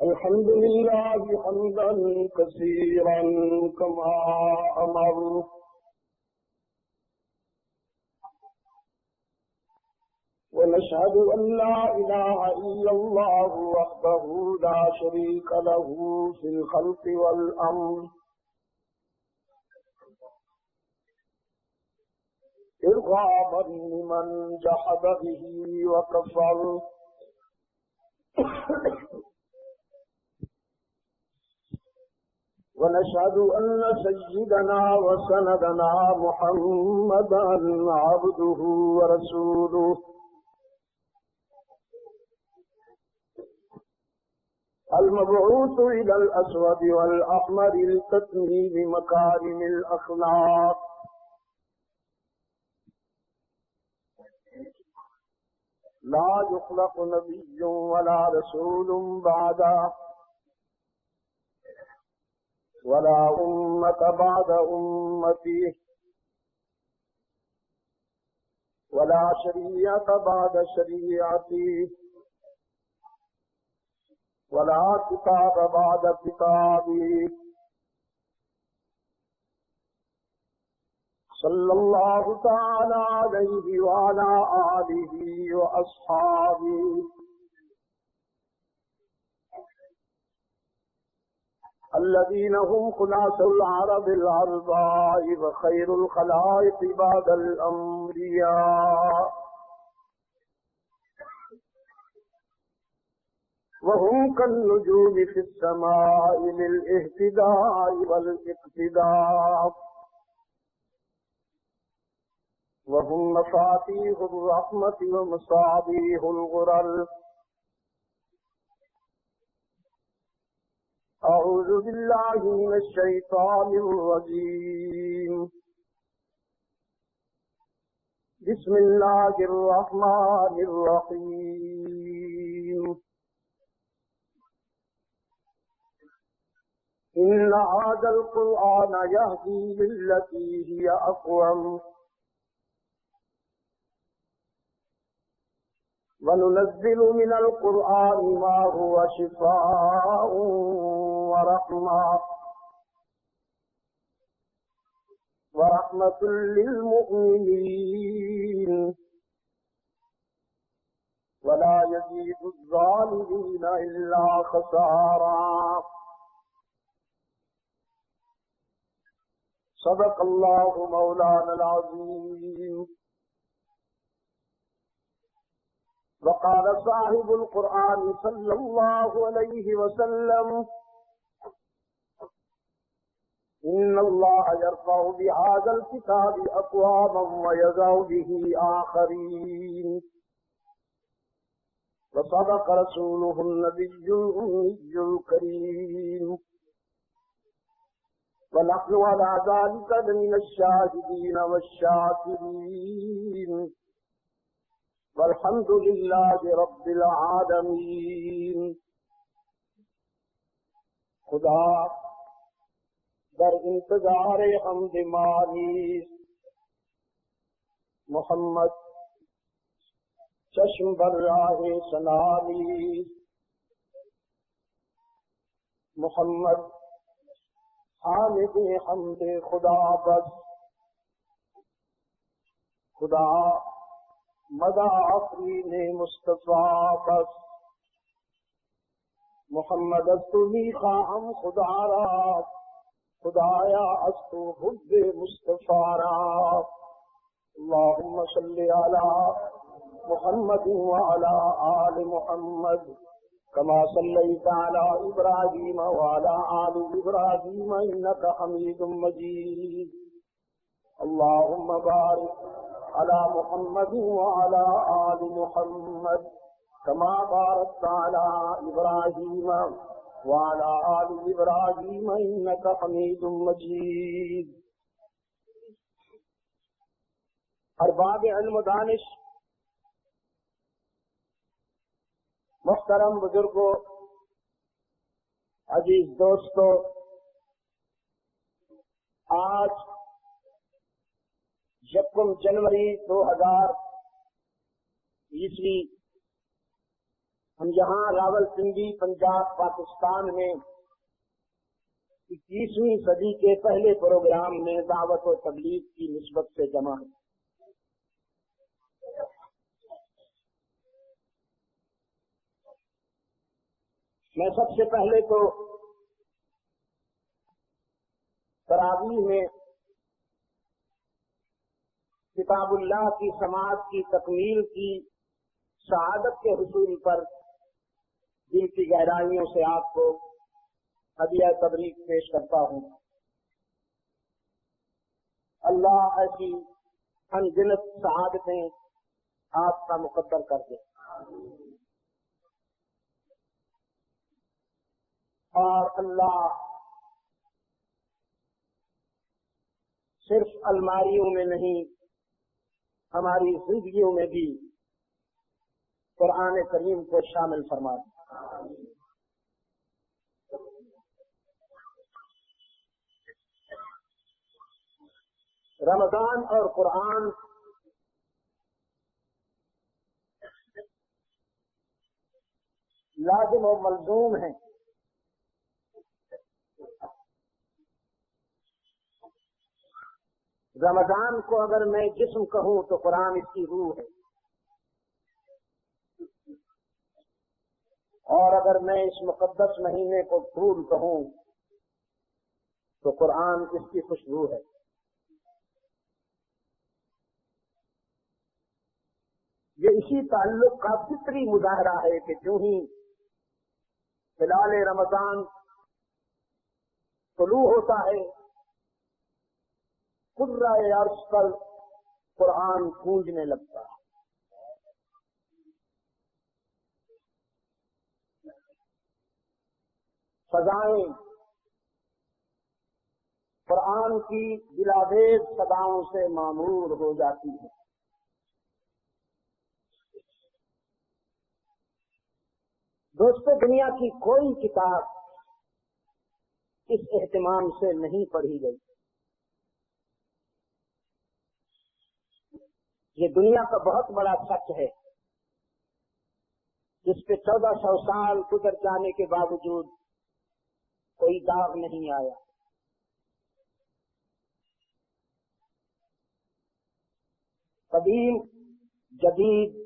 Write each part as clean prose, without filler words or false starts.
الحمد لله حمدا كثيرا كما أمر ونشهد أن لا إله إلا الله وحده لا شريك له في الخلق والأمر إرغاما لمن جحد به وكفر ونشهد أن سيدنا وسندنا محمدا عبده ورسوله المبعوث إلى الأسود والأحمر لتتميم مكارم الأخلاق لا يخلق نبي ولا رسول بعده ولا أمة بعد أمته ولا شريعة بعد شريعته ولا كتاب بعد كتابه صلى الله تعالى عليه وعلى آله وأصحابه الذين هم خلاص العرب العرباء وخير الخلائق بعد الأنبياء وهم كالنجوم في السماء للاهتداء والاقتداء وهم مفاتيح الرحمة ومصابيح الغرر أعوذ بالله من الشيطان الرجيم بسم الله الرحمن الرحيم إن هذا القرآن يهدي للتي هي أقوم وننزل من القرآن ما هو شفاء ورحمة للمؤمنين ولا يزيد الظالمين إلا خسارا صدق الله مولانا العظيم وقال صاحب القرآن صلى الله عليه وسلم إن الله يرفع بهذا الكتاب أقواما ويضع به آخرين وصدق رسوله النبي الأمي الكريم ونحن على ذلك من الشاهدين والشاكرين والحمد لله رب العالمين. خدا در انتظار حمد مانی محمد چشم بر راہ سنانی محمد حامد حمد خدا بس خدا مدى آفرین مصطفیٰ بس محمد استمی خواہم خدا را خدایا استو حب مصطفیٰ را اللہم صلی علی محمد وعلی آل محمد کما صلیت علی ابراہیم وعلی آل ابراہیم انک حمید مجید اللہم بارک على محمد وعلى آل محمد كما باركت على إبراهيم وعلى آل إبراهيم إنك حميد مجيد. ارباب علم و دانش، محترم بزرگوں، عزیز دوستو، آج یکم جنوری 2020 ہم یہاں راول پنڈی پنجاب پاکستان میں 21ویں صدی کے پہلے پروگرام میں دعوت و تبلیغ کی نسبت سے جمع ہیں۔ میں سب سے پہلے تو تراویح میں کتاب اللہ کی سماعت کی تکمیل کی شہادت کے حصول پر دل کی گہرائیوں سے آپ کو ہدیہ تبریک پیش کرتا ہوں۔ اللہ ایسی انگنت سعادتیں آپ کا مقدر کر دے، اور اللہ صرف الماریوں میں نہیں، ہماری زندگیوں میں بھی قرآن کریم کو شامل فرما دے۔ رمضان اور قرآن لازم و ملزوم ہیں۔ رمضان کو اگر میں جسم کہوں تو قرآن اس کی روح ہے، اور اگر میں اس مقدس مہینے کو پھول کہوں تو قرآن اس کی خوشبو ہے۔ یہ اسی تعلق کا فطری مظاہرہ ہے کہ جو ہی ہلال رمضان طلوع ہوتا ہے، قرۂ عرش پر قرآن گونجنے لگتا ہے۔ فضائیں قرآن کی بلاویز صداؤں سے معمور ہو جاتی ہیں۔ دوستو، دنیا کی کوئی کتاب اس اہتمام سے نہیں پڑھی گئی۔ یہ دنیا کا بہت بڑا سچ ہے جس پہ 1400 سال گزر جانے کے باوجود کوئی داغ نہیں آیا۔ قدیم جدید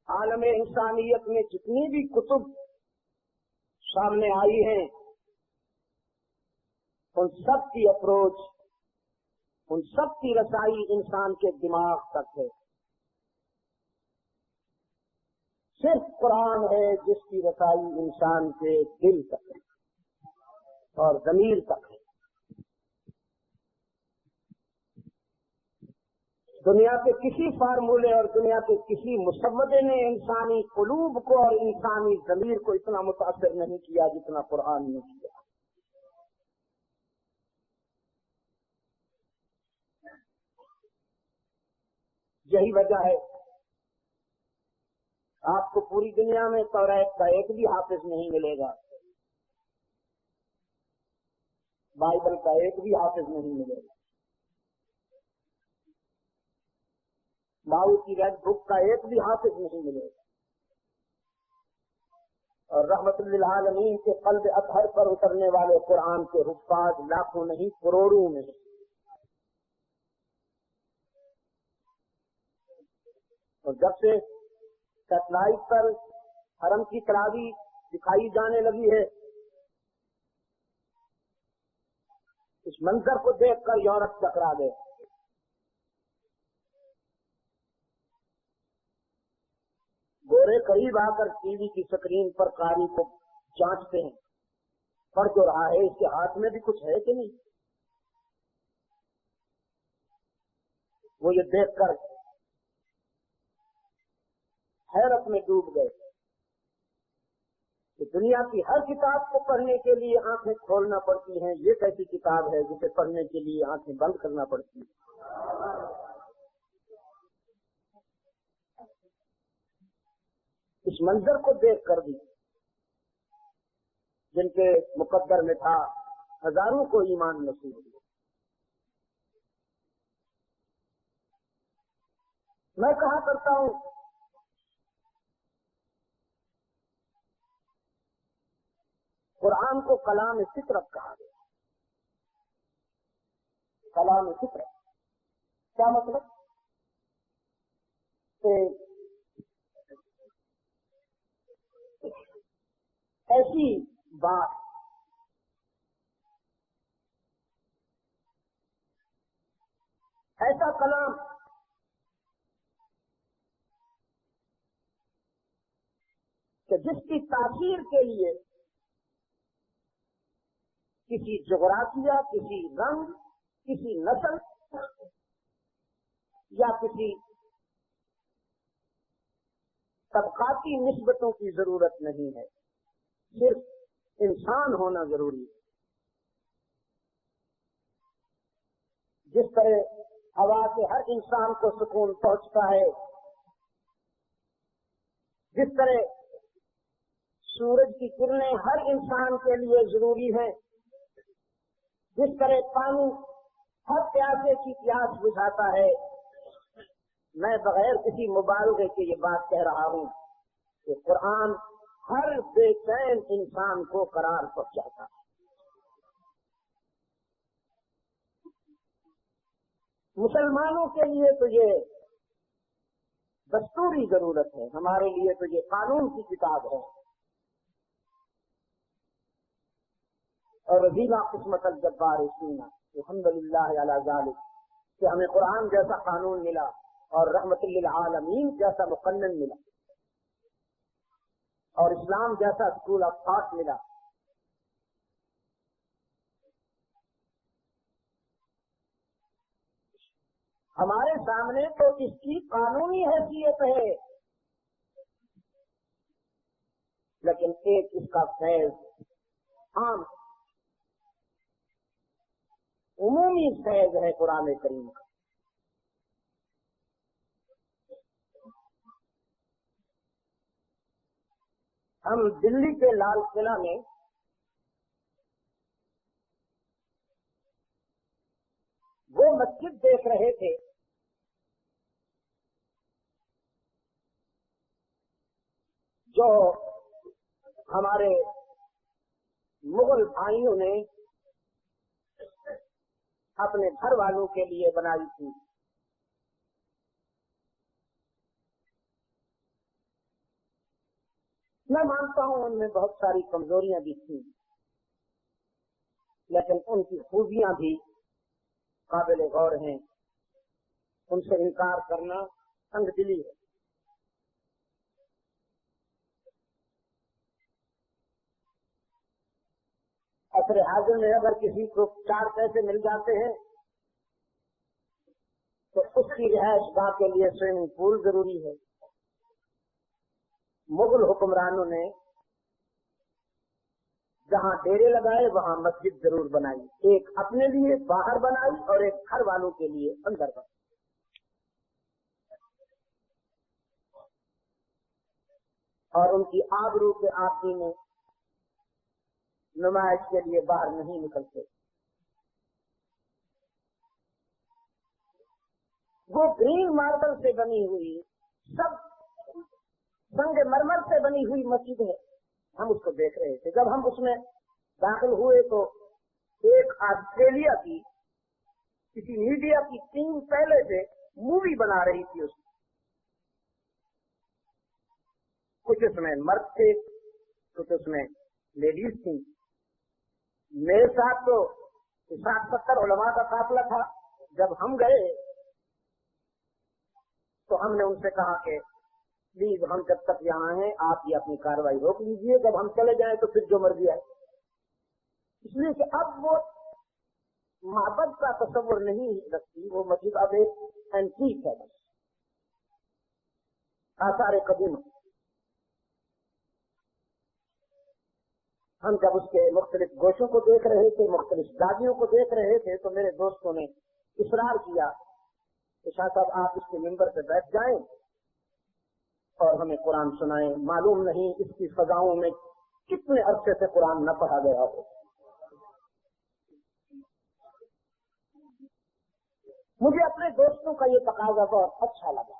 عالم انسانیت میں جتنی بھی کتب سامنے آئی ہیں، ان سب کی اپروچ، ان سب کی رسائی انسان کے دماغ تک ہے۔ صرف قرآن ہے جس کی رسائی انسان کے دل تک ہے اور ضمیر تک ہے۔ دنیا کے کسی فارمولے اور دنیا کے کسی مسودے نے انسانی قلوب کو اور انسانی ضمیر کو اتنا متاثر نہیں کیا جتنا قرآن نے کیا۔ یہی وجہ ہے آپ کو پوری دنیا میں توریت کا ایک بھی حافظ نہیں ملے گا، بائبل کا ایک بھی حافظ نہیں ملے گا، ماؤ کی ریڈ بک کا ایک بھی حافظ نہیں ملے گا، اور رحمت للعالمین کے قلب اطہر پر اترنے والے قرآن کے حفاظ لاکھوں نہیں کروڑوں میں۔ اور جب سے سیٹلائٹ پر حرم کی تراویح دکھائی جانے لگی ہے، اس منظر کو دیکھ کر یورپ چکرا گئے۔ گورے قریب آ کر ٹی وی کی سکرین پر قاری کو جانچتے ہیں، پڑھ تو رہا ہے، اس کے ہاتھ میں بھی کچھ ہے کہ نہیں۔ وہ یہ دیکھ کر حیرت میں ڈوب گئے کہ دنیا کی ہر کتاب کو پڑھنے کے لیے آنکھیں کھولنا پڑتی ہیں، یہ کیسی کتاب ہے جسے پڑھنے کے لیے آنکھیں بند کرنا پڑتی ہیں۔ اس منظر کو دیکھ کر بھی جن کے مقدر میں تھا ہزاروں کو ایمان نصیب ہوا۔ میں کہا کرتا ہوں قرآن کو کلام فطرت کہا گیا. کلام فطرت کیا مطلب؟ کہ ایسی بات ایسا کلام کہ جس کی تاثیر کے لیے کسی جغرافیہ، کسی رنگ، کسی نسل یا کسی طبقاتی نسبتوں کی ضرورت نہیں ہے، صرف انسان ہونا ضروری ہے. جس طرح ہوا سے ہر انسان کو سکون پہنچتا ہے، جس طرح سورج کی کرنیں ہر انسان کے لیے ضروری ہیں، جس طرح پانی ہر پیاسے کی پیاس بجھاتا ہے، میں بغیر کسی مبالغے کے یہ بات کہہ رہا ہوں کہ قرآن ہر بے چین انسان کو قرار پہنچاتا ہے. مسلمانوں کے لیے تو یہ دستوری ضرورت ہے، ہمارے لیے تو یہ قانون کی کتاب ہے. اور رضینا قسمت الجبار سینا الحمدللہ علی ذالک کہ ہمیں قرآن جیسا قانون ملا اور رحمت للعالمین جیسا مقنن ملا اور اسلام جیسا اسکول آف تھاٹ ملا. ہمارے سامنے تو اس کی قانونی حیثیت ہے، لیکن ایک اس کا فیض عام عمومی فیض ہے قرآن کریم کا. ہم دلی کے لال قلعہ میں وہ مسجد دیکھ رہے تھے جو ہمارے مغل بھائیوں نے اپنے گھر والوں کے لیے بنائی تھی. میں مانتا ہوں ان میں بہت ساری کمزوریاں بھی تھیں، لیکن ان کی خوبیاں بھی قابل غور ہیں. ان سے انکار کرنا تنگ دلی ہے. عصر حاضر میں اگر کسی کو 4 پیسے مل جاتے ہیں تو اس کی رہائش گاہ کے لیے سوئمنگ پول ضروری ہے. مغل حکمرانوں نے جہاں ڈیرے لگائے وہاں مسجد ضرور بنائی، ایک اپنے لیے باہر بنائی اور ایک گھر والوں کے لیے اندر بنائی. اور ان کی آبرو کے آخری میں نمائش کے لیے باہر نہیں نکلتے. وہ گرین ماربل سے بنی ہوئی سب سنگ مرمر سے بنی ہوئی مسجد ہے. ہم اس کو دیکھ رہے تھے. جب ہم اس میں داخل ہوئے تو ایک آسٹریلیا کی کسی میڈیا کی ٹیم پہلے سے مووی بنا رہی تھی. اس کچھ اس میں مرد تھے، کچھ اس میں لیڈیز تھیں. میرے ساتھ تو 60-70 علماء کا قافلہ تھا. جب ہم گئے تو ہم نے ان سے کہا کہ پلیز ہم جب تک یہاں ہیں آپ یہ اپنی کارروائی روک لیجئے، جب ہم چلے جائیں تو پھر جو مرضی آئے. اس لیے کہ اب وہ معبد کا تصور نہیں رکھتی، وہ مسجد اب ایک اینٹیک ہے، بس آثار قدیم. ہم جب اس کے مختلف گوشوں کو دیکھ رہے تھے، مختلف دادیوں کو دیکھ رہے تھے، تو میرے دوستوں نے اصرار کیا کہ شاہ صاحب آپ اس کے ممبر پہ بیٹھ جائیں اور ہمیں قرآن سنائیں. معلوم نہیں اس کی فضاؤں میں کتنے عرصے سے قرآن نہ پڑھا گیا ہو. مجھے اپنے دوستوں کا یہ تقاضا بہت اچھا لگا.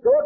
2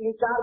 3-4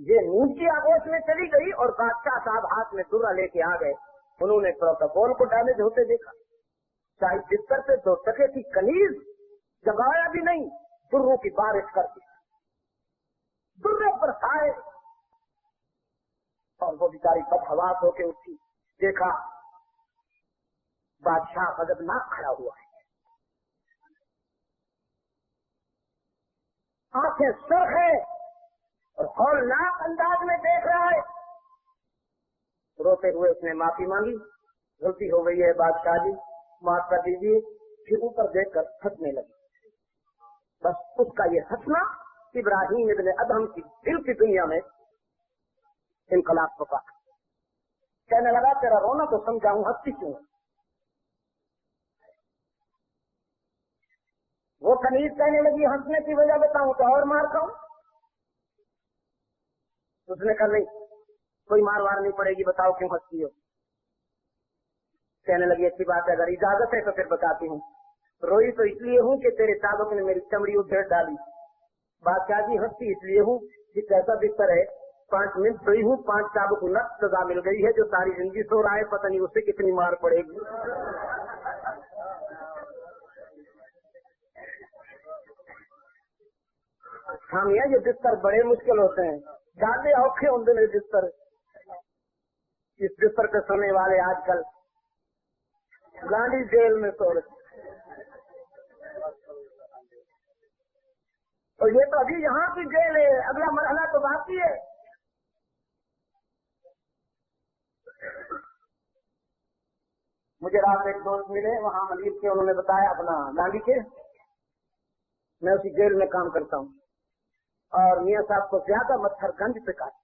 یہ نیند کی آگوش میں چلی گئی اور بادشاہ صاحب ہاتھ میں درہ لے کے آ گئے. انہوں نے پروٹوکول کو ڈیمیج ہوتے دیکھا. چاہے بستر پہ 2 ٹکے کی کنیز جگایا بھی نہیں, دروں کی بارش کر دی, درے پر سائے, اور وہ بیچاری بدحواس ہو کے اٹھی. دیکھا بادشاہ غضبناک کھڑا ہوا ہے, آنکھیں سرخ ہے اور ہولناک انداز میں دیکھ رہا ہے. روتے ہوئے اس نے معافی مانگی, غلطی ہو گئی ہے بادشاہ جی, معاف کر دیجیے. پھر اوپر دیکھ کر ہنسنے لگی. بس اس کا یہ ہنسنا ابراہیم ابن ادہم کی دل کی دنیا میں انقلاب پکا. کہنے لگا تیرا رونا تو سمجھاؤں, ہنستی کیوں؟ وہ کنیز کہنے لگی ہنسنے کی وجہ بتاؤں تو اور مار کھاؤں؟ اس نے کہا نہیں, کوئی مار وار نہیں پڑے گی, بتاؤ کیوں ہنستی ہو؟ کہنے لگی اچھی بات ہے, اگر اجازت ہے تو پھر بتاتی ہوں. روئی تو اس لیے ہوں کہ تیرے چابک نے میری چمڑی ادھیڑ ڈالی. بادشاہ جی ہنستی اس لیے ہوں کہ کیسا بستر ہے, 5 منٹ سوئی ہوں, 5 چابک نقص سزا مل گئی ہے, جو ساری زندگی سو رہا ہے, پتہ نہیں اسے کتنی مار پڑے گی. ہم یہ بستر بڑے مشکل ہوتے ہیں, زیادہ اوکھے ہوتے ہیں بستر. اس بستر پہ سونے والے آج کل گاندھی جیل میں سو رہے, اور یہ تو ابھی یہاں کی جیل ہے, اگلا مرحلہ تو باقی ہے. مجھے رات ایک دوست ملے وہاں ملیب کے, انہوں نے بتایا اپنا گاندھی کے, میں اسی جیل میں کام کرتا ہوں, اور میاں صاحب کو زیادہ مچھر گنج پہ کاٹ.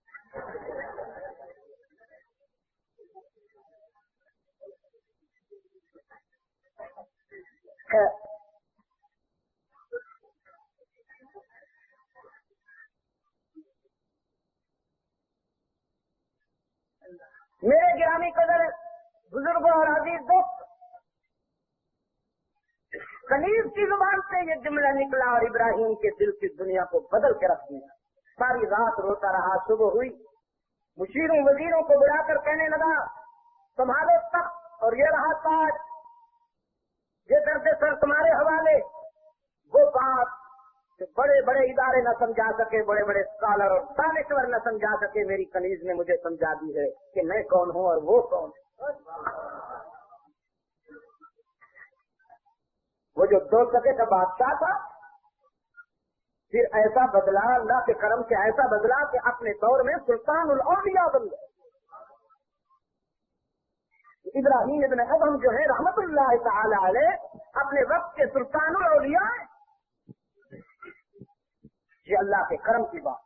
میرے گرامی قدر بزرگوں اور عزیز دوست, کنیز کی زبان سے یہ جملہ نکلا اور ابراہیم کے دل کی دنیا کو بدل کے رکھ دیا. ساری رات روتا رہا. صبح ہوئی, مشیروں وزیروں کو بلا کر کہنے لگا تمہارے تخت اور یہ رہا تاج, یہ درد سر تمہارے حوالے. وہ بات کہ بڑے بڑے ادارے نہ سمجھا سکے, بڑے بڑے اسکالر اور دانشور نہ سمجھا سکے, میری کنیز نے مجھے سمجھا دی ہے کہ میں کون ہوں اور وہ کون ہے. وہ جو 2 ٹکے کا بادشاہ تھا, پھر ایسا بدلا, اللہ کے کرم سے ایسا بدلا کہ اپنے دور میں سلطان الاولیاء بن گئے. ابراہیم ابن ادہم جو ہے رحمت اللہ تعالی علیہ, اپنے وقت کے سلطان الاولیاء ہیں. یہ اللہ کے کرم کی بات.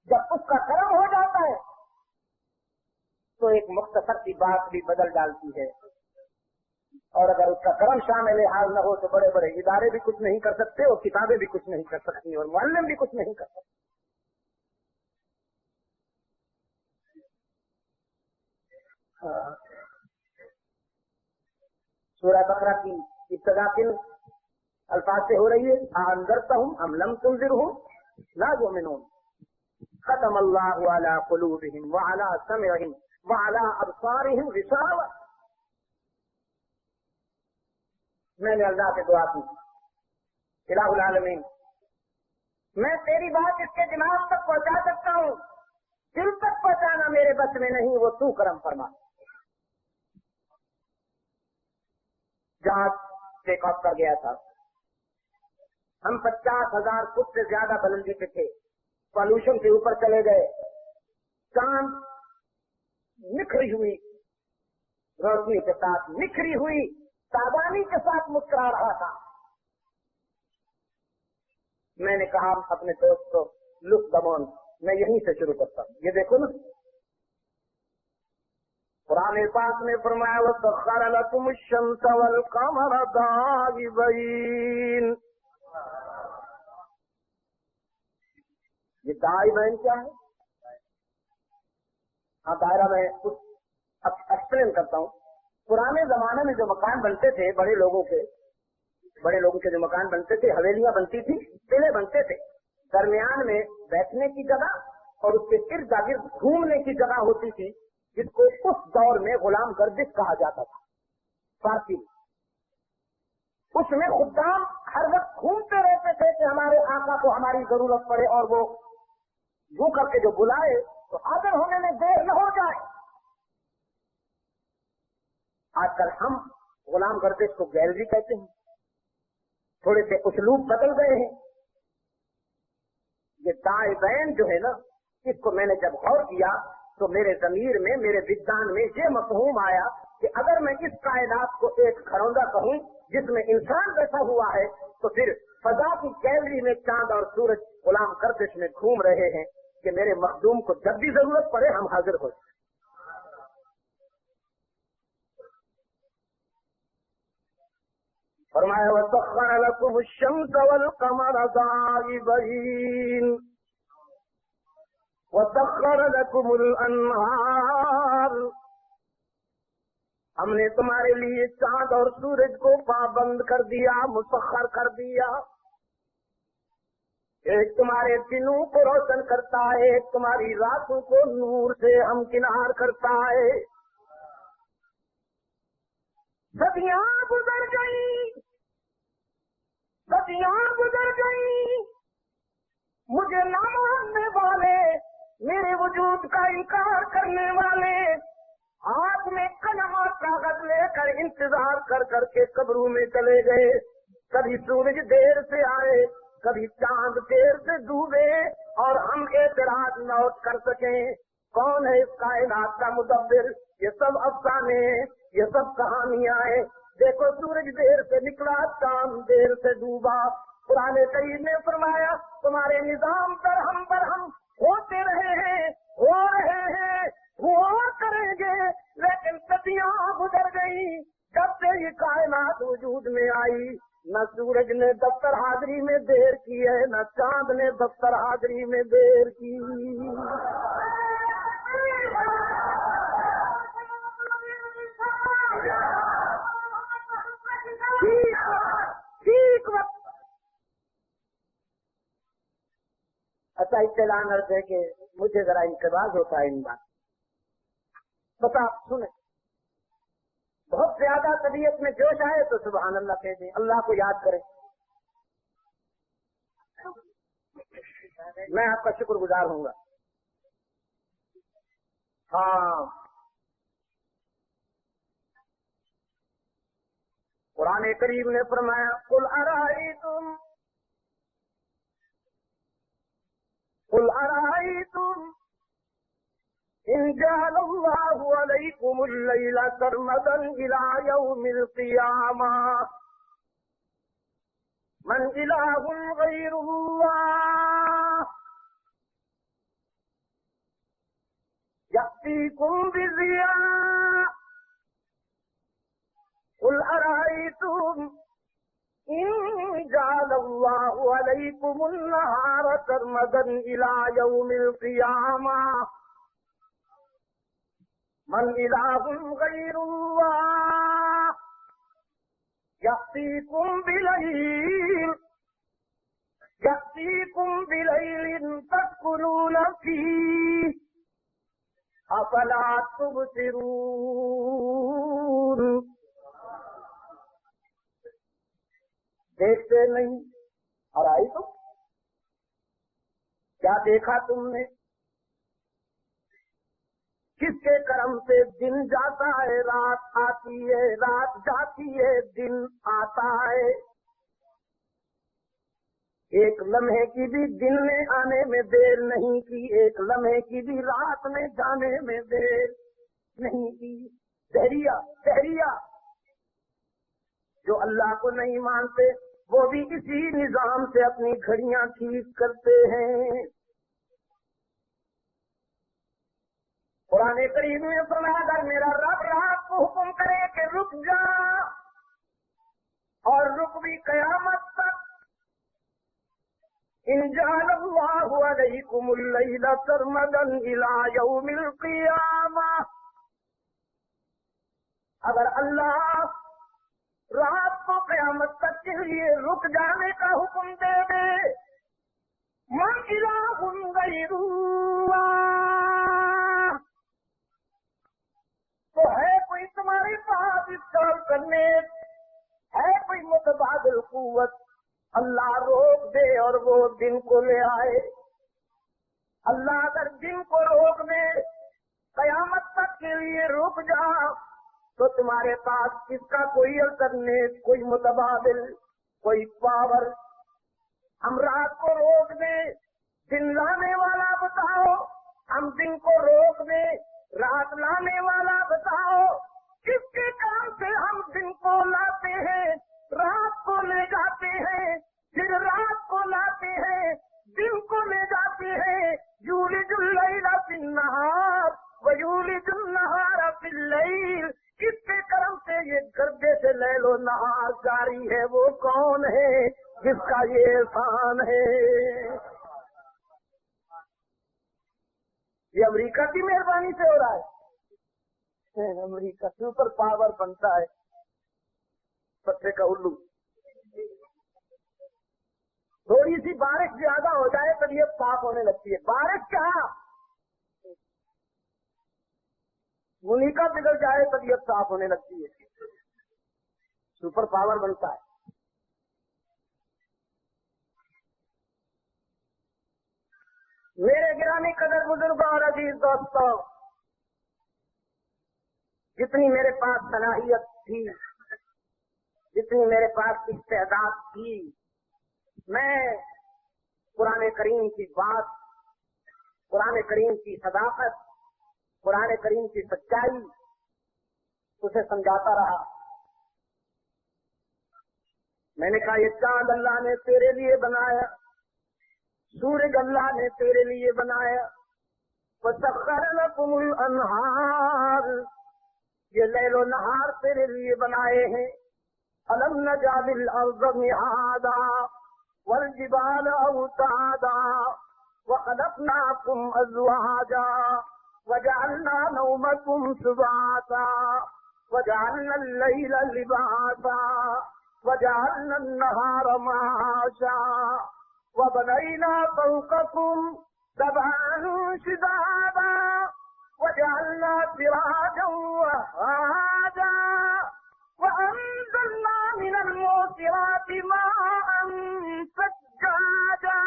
جب اس کا کرم ہو جاتا ہے تو ایک مختصر کی بات بھی بدل ڈالتی ہے, اور اگر اس کا کرم شامل حال نہ ہو تو بڑے بڑے ادارے بھی کچھ نہیں کر سکتے, اور کتابیں بھی کچھ نہیں کر سکتی, اور معلم بھی کچھ نہیں کر سکتے. سورہ بقرہ کی ابتدا کن الفاظ سے ہو رہی ہے, انذرتہم ام لم تنذرہم لا یؤمنون, ختم اللہ علی قلوبہم وعلی سمعہم وعلی ابصارہم غشاوہ. میں نے اللہ سے دعا کی, الہ العالمین, میں تیری بات اس کے دماغ تک پہنچا سکتا ہوں, دل تک پہنچانا میرے بس میں نہیں, وہ تو کرم فرما. جہاز ٹیک آف کر گیا تھا, ہم 50,000 فٹ سے زیادہ بلندی پہ تھے, پالوشن کے اوپر چلے گئے. چاند نکھری ہوئی روشنی کے ساتھ, نکھری ہوئی تابانی کے ساتھ مسکرا رہا تھا. میں نے کہا اپنے دوست کو, لک دمون, میں یہیں سے شروع کرتا ہوں. یہ دیکھو نا, قرآن پاک نے فرمایا وَسَخَّرَ لَكُمُ الشَّمْسَ وَالْقَمَرَ دَائِبَيْنِ. یہ دائبین کیا ہے؟ ہاں دائرہ میں کچھ ایکسپلین کرتا ہوں. پرانے زمانے میں جو مکان بنتے تھے بڑے لوگوں کے جو مکان بنتے تھے, حویلیاں بنتی تھی, قلعے بنتے تھے, درمیان میں بیٹھنے کی جگہ اور اس کے ارد گرد گھومنے کی جگہ ہوتی تھی، جس کو اس دور میں غلام گردش کہا جاتا تھا فارسی میں۔ اس میں خدام ہر وقت گھومتے رہتے تھے کہ ہمارے آقا کو ہماری ضرورت پڑے اور وہ یوں کر کے جو بلائے تو حاضر ہونے میں دیر نہ ہو جائے۔ آج کل ہم غلام گردش کو گیلری کہتے ہیں، تھوڑے سے اسلوب بدل گئے ہیں۔ یہ دائیں بین جو ہے نا، اس کو میں نے جب غور کیا تو میرے ضمیر میں، میرے وجدان میں یہ مفہوم آیا کہ اگر میں اس کائنات کو ایک گھروندہ کہوں جس میں انسان بیٹھا ہوا ہے، تو پھر فضا کی گیلری میں چاند اور سورج غلام گردش میں گھوم رہے ہیں کہ میرے مخدوم کو جب بھی ضرورت پڑے ہم حاضر ہو جائیں۔ فرمایا وَسَخَّرَ لَكُمُ الشَّمْسَ وَالْقَمَرَ دَائِبَيْنِ وَسَخَّرَ لَكُمُ الْأَنْهَارَ، ہم نے تمہارے لیے چاند اور سورج کو پابند کر دیا، مسخر کر دیا۔ ایک تمہارے دنوں کو روشن کرتا ہے، ایک تمہاری راتوں کو نور سے ہمکنار کرتا ہے۔ صدیاں گزر گئی، صدیاں گزر گئی، مجھے نہ ماننے والے، میرے وجود کا انکار کرنے والے ہاتھ میں قلم اور کاغذ لے کر انتظار کر کر کے قبروں میں چلے گئے۔ کبھی سورج دیر سے آئے، کبھی چاند دیر سے ڈوبے اور ہم اعتراض نوٹ کر سکیں۔ کون ہے اس کائنات کا مدبر؟ یہ سب افسانے ہیں، یہ سب کہانیاں ہیں۔ دیکھو سورج دیر سے نکلا، چاند دیر سے ڈوبا۔ قرآن کریم نے فرمایا تمہارے نظام پر ہم ہوتے رہے ہیں، ہو رہے ہیں، ہوا کریں گے، لیکن صدیاں گزر گئی جب سے یہ کائنات وجود میں آئی۔ نہ سورج نے دفتر حاضری میں دیر کی ہے، نہ چاند نے دفتر حاضری میں دیر کی۔ ٹھیک وقت اچھا اطلاع عرض ہے کہ مجھے ذرا انتباہ ہوتا ہے ان بات بتا سنیں، بہت زیادہ طبیعت میں جوش آئے تو سبحان اللہ کہہ دیں، اللہ کو یاد کریں۔ میں آپ کا شکر گزار ہوں گا۔ ہاں، قرآن کریم نے فرمایا قل ارائیتم ان جعل اللہ علیکم اللیل سرمدا الى یوم القیامہ من الہ غیر اللہ یأتیکم بضیاء قل ارائیتم ان جعل اللہ علیکم النہار سرمدا الى یوم القیامہ من الہ غیر اللہ یأتیکم بلیل تسکنون فیہ افلا تبصرون۔ دیکھتے نہیں؟ ارائی تم، کیا دیکھا تم نے؟ کس کے کرم سے دن جاتا ہے، رات آتی ہے، رات جاتی ہے، دن آتا ہے۔ ایک لمحے کی بھی دن میں آنے میں دیر نہیں کی، ایک لمحے کی بھی رات میں جانے میں دیر نہیں کی۔ دہریہ جو اللہ کو نہیں مانتے وہ بھی اسی نظام سے اپنی گھڑیاں ٹھیک کرتے ہیں۔ قرآن کریم میں فرمایا اگر میرا رب رات کو حکم کرے کہ رک جا، اور رک بھی قیامت تک، ان جعل اللہ علیکم اللیل سرمدا الی یوم القیامہ، اگر اللہ رات کو قیامت تک کے لیے رک جانے کا حکم دے دے من الہ غیر اللہ، تو ہے کوئی تمہارے پاس اس کام کرنے، ہے کوئی متبادل قوت؟ اللہ روک دے اور وہ دن کو لے آئے۔ اللہ اگر دن کو روک دے، قیامت تک کے لیے رک جا، تو تمہارے پاس اس کا کوئی الٹرنیٹ، کوئی متبادل، کوئی پاور۔ ہم رات کو روک دیں، دن لانے والا بتاؤ، ہم دن کو روک دیں، رات لانے والا بتاؤ، کس کے کام سے ہم دن کو لاتے ہیں، رات کو لے جاتے ہیں، پھر رات کو لاتے ہیں، دن کو لے جاتے ہیں۔ یولج اللیل فی النہار ویولج النہار فی اللیل، کس کے کرم سے یہ گردے سے لیل و نہار جاری ہے؟ وہ کون ہے جس کا یہ احسان ہے؟ یہ امریکہ کی مہربانی سے ہو رہا ہے۔ امریکہ سپر پاور بنتا ہے، پتے کا الو۔ تھوڑی سی بارش زیادہ ہو جائے طبیعت صاف ہونے لگتی ہے۔ بارش کیا، منیکا بگڑ جائے طبیعت صاف ہونے لگتی ہے، سپر پاور بنتا ہے۔ میرے گرامی قدر بزرگوں اور عزیز دوستوں، جتنی میرے پاس صلاحیت تھی، جتنی میرے پاس استعداد تھی، میں قرآن کریم کی بات، قرآن کریم کی صداقت، قرآن کریم کی سچائی اسے سمجھاتا رہا۔ میں نے کہا یہ چاند اللہ نے تیرے لیے بنایا، سورج اللہ نے تیرے لیے بنایا، وَسَخَّرَ لَكُمُ الْأَنْهَارَ، یہ لیل و نہار تیرے لیے بنائے ہیں۔ أَلَمْ نَجْعَلِ الْأَرْضَ مِهَادًا وَالْجِبَالَ أَوْتَادًا وَخَلَقْنَاكُمْ أَزْوَاجًا وَجَعَلْنَا نَوْمَكُمْ سُبَاتًا وَجَعَلْنَا اللَّيْلَ لِبَاسًا وَجَعَلْنَا النَّهَارَ مَعَاشًا وَبَنَيْنَا فَوْقَكُمْ سَبْعًا شِدَادًا وَجَعَلْنَا سِرَاجًا وَهَّاجًا وَأَنزَلْنَا مِنَ الْمُعْصِرَاتِ مَاءً ثَجَّاجًا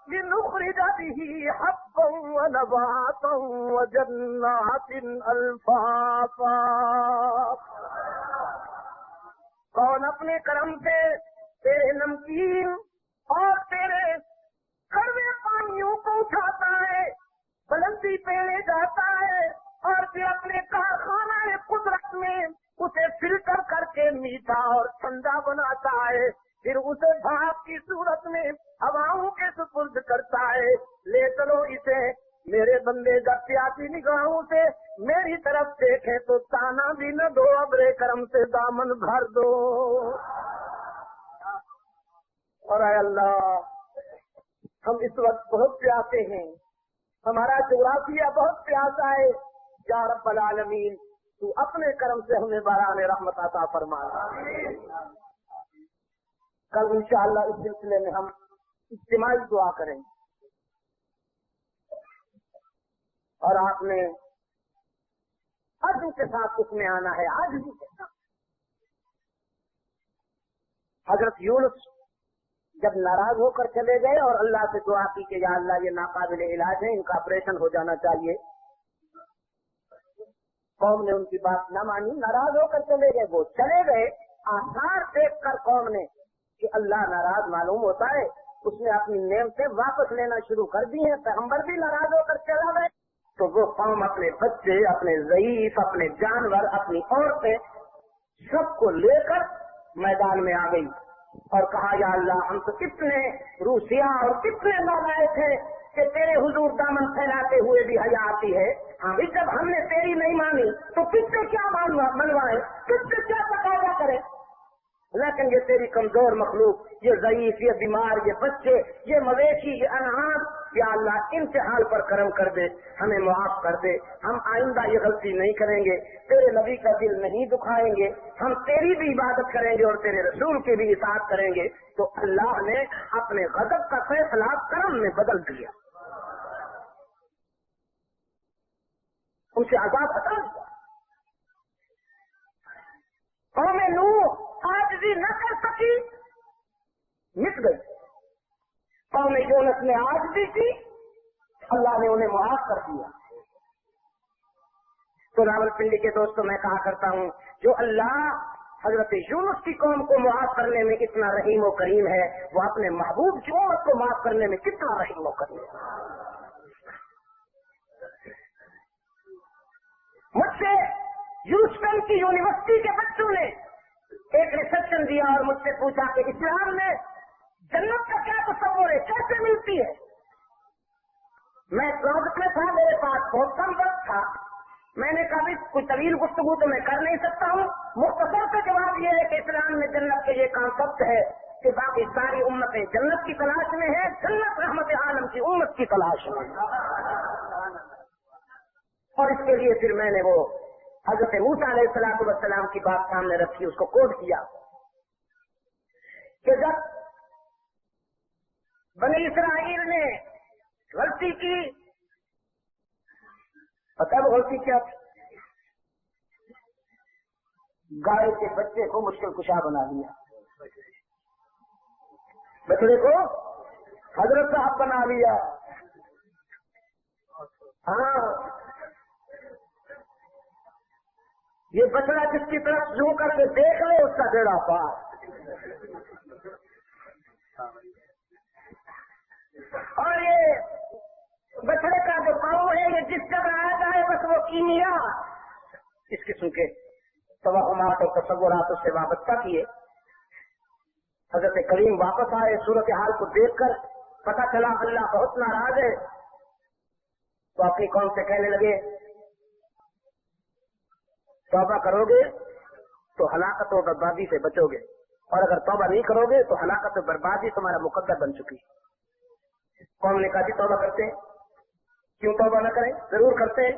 لِنُخْرِجَ بِهِ حَبًّا وَنَبَاتًا وَجَنَّاتٍ أَلْفَافًا۔ کون اپنے کرم سے تیرے نمکین اور تیرے کڑوے پانیوں کو اٹھاتا ہے، بلندی پہ لے جاتا ہے، اور پھر اپنے کارخانہ قدرت میں اسے فلٹر کر کے میٹھا اور ٹھنڈا بناتا ہے، پھر اسے بھاپ کی صورت میں ہواؤں کے سپرد کرتا ہے۔ لے چلو اسے، میرے بندے جب پیاسی نگاہوں سے میری طرف دیکھیں تو تانا بھی نہ دو، ابرے کرم سے دامن بھر دو۔ اور اے اللہ، ہم اس وقت بہت پیاسے ہیں، ہمارا جغرافیہ بہت پیاسا ہے، یا رب العالمین تو اپنے کرم سے ہمیں باران رحمت عطا فرما۔ کل انشاءاللہ اس سلسلے میں ہم اجتماعی دعا کریں گے، اور آپ نے عزم کے ساتھ اس میں آنا ہے، عزم کے ساتھ۔ حضرت یونس جب ناراض ہو کر چلے گئے اور اللہ سے دعا کی کہ یا اللہ یہ ناقابل علاج ہے، ان کا آپریشن ہو جانا چاہیے، قوم نے ان کی بات نہ مانی، ناراض ہو کر چلے گئے۔ وہ چلے گئے، آثار دیکھ کر قوم نے کہ اللہ ناراض معلوم ہوتا ہے، اس نے اپنی نعمتیں واپس لینا شروع کر دی ہیں، پیغمبر بھی ناراض ہو کر چلا گئے، تو وہ قوم اپنے بچے، اپنے ضعیف، اپنے جانور، اپنی عورتیں سب کو لے کر میدان میں آ گئی اور کہا یا اللہ ہم تو کتنے روسیا اور کتنے نالائق ہیں کہ تیرے حضور دامن پھیلاتے ہوئے بھی حیا آتی ہے، ابھی جب ہم نے تیری نہیں مانی تو کس سے کیا منوائے، کس سے کیا تقاضا کرے؟ لیکن یہ تیری کمزور مخلوق، یہ ضعیف، یہ بیمار، یہ بچے، یہ مویشی، یہ انعام، یا اللہ انتحال پر کرم کر دے، ہمیں معاف کر دے، ہم آئندہ یہ غلطی نہیں کریں گے، تیرے نبی کا دل نہیں دکھائیں گے، ہم تیری بھی عبادت کریں گے اور تیرے رسول کی بھی اطاعت کریں گے۔ تو اللہ نے اپنے غضب کا فیصلہ کرم میں بدل دیا، ان سے عذاب ہٹا دیا۔ قوم نوح عاجزی نہ کر سکی، مٹ گئی۔ قوم یونس نے عاجزی کی، اللہ نے انہیں معاف کر دیا۔ تو راول پنڈی کے دوستوں، میں کہا کرتا ہوں، جو اللہ حضرت یونس کی قوم کو معاف کرنے میں اتنا رحیم و کریم ہے، وہ اپنے محبوب کی امت کو معاف کرنے میں کتنا رحیم و کریم ہے۔ مجھ سے ہیوسٹن کی یونیورسٹی کے بچوں نے ایک ریسپشن دیا اور مجھ سے پوچھا کہ اسلام میں جنت کا کیا تصور ہے، کیسے ملتی ہے؟ میں کلاس میں تھا، میرے پاس بہت کم وقت تھا، میں نے کہا بھی کوئی طویل گفتگو تو میں کر نہیں سکتا ہوں، مختصر سے جواب یہ ہے کہ اسلام میں جنت کا یہ کانسیپٹ ہے کہ باقی ساری امتیں جنت کی تلاش میں ہیں، جنت رحمت عالم کی امت کی تلاش میں۔ اور اس کے لیے پھر میں نے وہ حضرت موسیٰ علیہ السلام کی بات سامنے رکھی، اس کو کوٹ کیا کہ جب بنی اسرائیل نے غلطی کی، پتہ وہ غلطی کیا تھی؟ گائے کے بچے کو مشکل کشا بنا دیا، بچڑے کو حضرت صاحب بنا لیا۔ ہاں، یہ بچڑا جس کی طرف یوں کر کے دیکھ لے اس کا بیڑا پار۔ اور یہ بچڑے کا جو پاؤں ہے، یہ جس جگہ آ جائے بس وہ کیمیا اس قسم کے توہمات اور تصورات سے وابستہ کیے۔ حضرت کریم واپس آئے، صورتحال کو دیکھ کر پتہ چلا اللہ بہت ناراض ہے، تو اپنی قوم سے کہنے لگے توبہ کرو گے تو ہلاکت و بربادی سے بچو گے، اور اگر توبہ نہیں کرو گے تو ہلاکت و بربادی تمہارا مقدر بن چکی۔ قوم نے کہا جی توبہ کرتے ہیں، کیوں توبہ نہ کریں، ضرور کرتے ہیں،